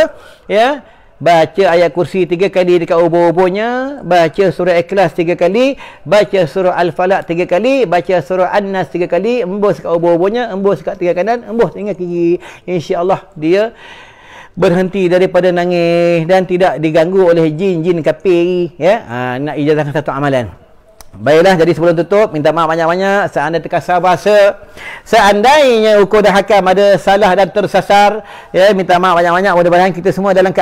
ya, baca ayat kursi 3 kali dekat ubur-uburnya, baca surah Ikhlas 3 kali, baca surah Al-Falaq 3 kali, baca surah An-Nas 3 kali, embus kat ubur-uburnya, embus kat telinga kanan, embus telinga kiri. InsyaAllah dia berhenti daripada nangis dan tidak diganggu oleh jin-jin kafir, ya. Nak ijazahkan satu amalan. Baiklah, jadi sebelum tutup, minta maaf banyak-banyak seandainya terkasar bahasa, seandainya ukur dan hakam ada salah dan tersasar, ya, minta maaf banyak-banyak. Mudah-mudahan kita semua dalam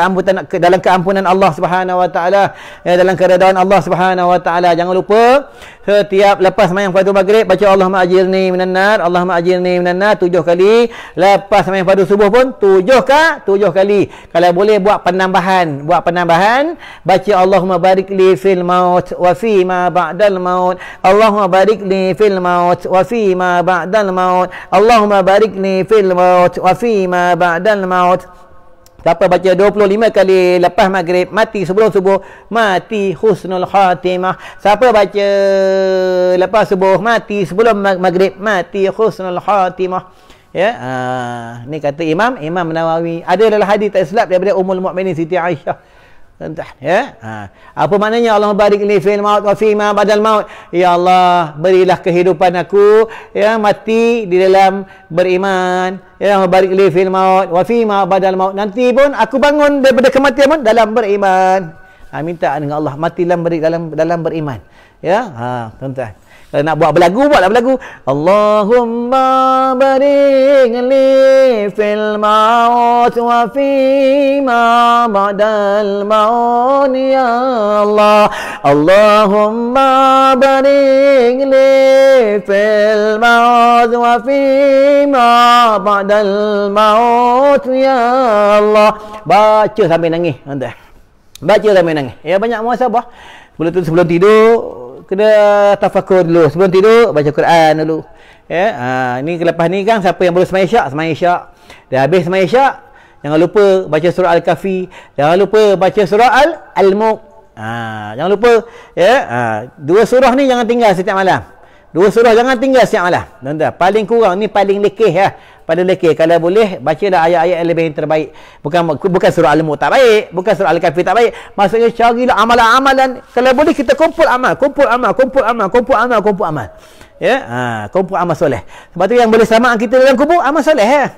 keampunan Allah Subhanahu Wa Taala, ya, dalam keredaan Allah Subhanahu Wa Taala. Jangan lupa setiap lepas sembahyang fardu maghrib baca Allahumma ajirni minan nar, Allahumma ajirni minan nar 7 kali. Lepas sembahyang fardu subuh pun 7 kali. Kalau boleh buat penambahan, baca Allahumma barik li fil maut wa fi ma ba'dal maut, Allahumma barik li fil maut wa fi ma ba'dal maut, Allahumma barik li fil maut wa fi ma ba'dal maut. Siapa baca 25 kali lepas maghrib, mati sebelum subuh, mati husnul khatimah. Siapa baca lepas subuh, mati sebelum maghrib, mati husnul khatimah. Ya, ni kata Imam Nawawi. Ada dalam hadis tak silap daripada Ummul Mukminin Siti Aisyah. Ya, apa maknanya Allahumma barik li fil maut wa fi ma badal maut? Ya Allah, berilah kehidupan aku, ya, mati di dalam beriman, ya, barik li fil maut wa fi ma badal maut, nanti pun aku bangun daripada kematian pun dalam beriman. Minta dengan Allah, mati dalam beriman, ya. Tuan-tuan, kalau nak buat berlagu, buatlah berlagu. Allahumma barik li fil maut wa fi ma ba'dal maut, ya Allah. Allahumma barik li fil maut wa fi ma ba'dal maut, ya Allah. Baca sampai nangis, tuan-tuan. Baca sampai nangis. Ya, banyak muhasabah. Sebelum tidur kena tafakur dulu. Sebelum tidur baca Quran dulu, ya. Ni lepas ni kan, siapa yang baru sembahyang isyak, dah habis sembahyang isyak, jangan lupa baca surah Al-Kahfi, jangan lupa baca surah Al-Mulk. Jangan lupa, ya. 2 surah ni jangan tinggal setiap malam. 2 surah jangan tinggal setiap malam. Tuan-tuan, paling kurang ni paling lekeh, ya. Pada lekeh, kalau boleh bacalah ayat-ayat yang lebih terbaik. Bukan surah Al-Mulk tak baik, bukan surah Al-Kahfi tak baik. Maksudnya carilah amalan-amalan. Kalau boleh kita kumpul amal. Ya, kumpul amal soleh. Sebab tu yang boleh selamatkan kita dalam kubur amal soleh, ya.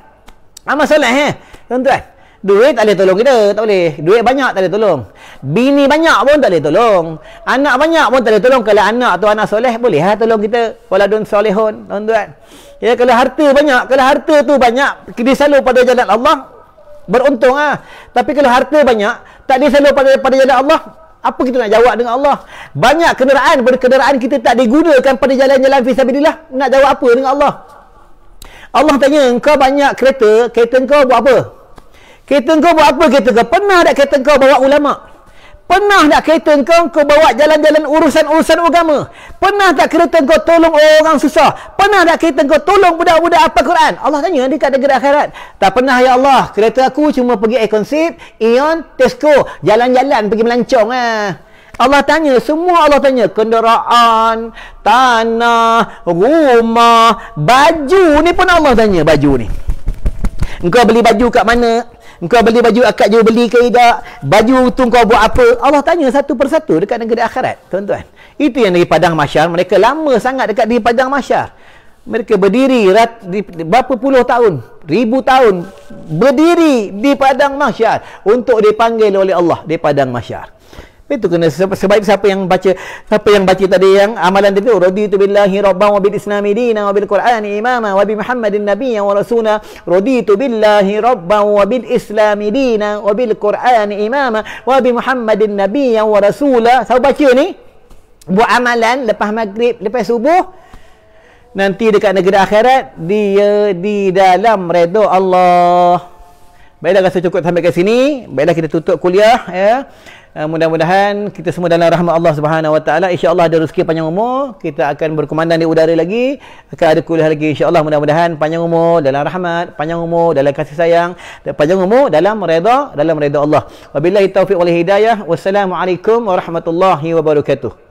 Amal soleh, ya. Tuan-tuan, duit tak boleh tolong kita, tak boleh. Duit banyak tak boleh tolong. Bini banyak pun tak boleh tolong. Anak banyak pun tak boleh tolong. Kalau anak tu anak soleh, boleh tolong kita. Waladun solehun, tuan-tuan. Ya, kalau harta banyak, kalau harta tu banyak disalur pada jalan Allah, beruntung. Tapi kalau harta banyak tak disalur pada jalan Allah, Apa kita nak jawab dengan Allah? Banyak kenderaan kita tak digunakan pada jalan-jalan fisabilillah. Nak jawab apa dengan Allah? Allah tanya, engkau banyak kereta engkau buat apa? Kereta engkau buat apa kereta engkau? Pernah tak kereta engkau bawa ulama? Pernah tak kereta engkau bawa jalan-jalan urusan-urusan agama? Pernah tak kereta engkau tolong orang susah? Pernah tak kereta engkau tolong budak-budak hafal Quran? Allah tanya dekat negeri akhirat. Tak pernah ya Allah. Kereta aku cuma pergi Econsip, Ion, Tesco, jalan-jalan pergi melancong Allah tanya, semua Allah tanya. Kenderaan, tanah, rumah, baju ni pun Allah tanya, baju ni. Engkau beli baju kat mana? Engkau beli baju akad jual beli ke tidak? Baju tu kau buat apa? Allah tanya satu persatu dekat negeri akhirat, tuan-tuan. Itu yang di padang mahsyar. Mereka lama sangat dekat di padang mahsyar. Mereka berdiri berapa puluh tahun, ribu tahun berdiri di padang mahsyar untuk dipanggil oleh Allah di padang mahsyar. Itu kena sebaik siapa yang baca tadi yang amalan itu raditu billahi rabban wa bil islami dinan wa bil qur'ani imama wa bi muhammadin nabiyyan wa rasula raditu billahi rabban wa bil islami dinan wa bil qur'ani imama wa bi muhammadin nabiyyan wa rasula. Siapa baca ni buat amalan lepas maghrib, lepas subuh, nanti dekat negeri akhirat dia di dalam redha Allah. Baiklah, rasa cukup sampai kat sini. Baiklah, kita tutup kuliah ya. Mudah-mudahan kita semua dalam rahmat Allah Subhanahu Wa Taala. Insya-Allah ada rezeki panjang umur, kita akan berkomandan di udara lagi, akan ada kuliah lagi insya-Allah. Mudah-mudahan panjang umur dalam rahmat, panjang umur dalam kasih sayang, dan panjang umur dalam redha Allah. Wabillahi taufiq wal hidayah. Wassalamualaikum warahmatullahi wabarakatuh.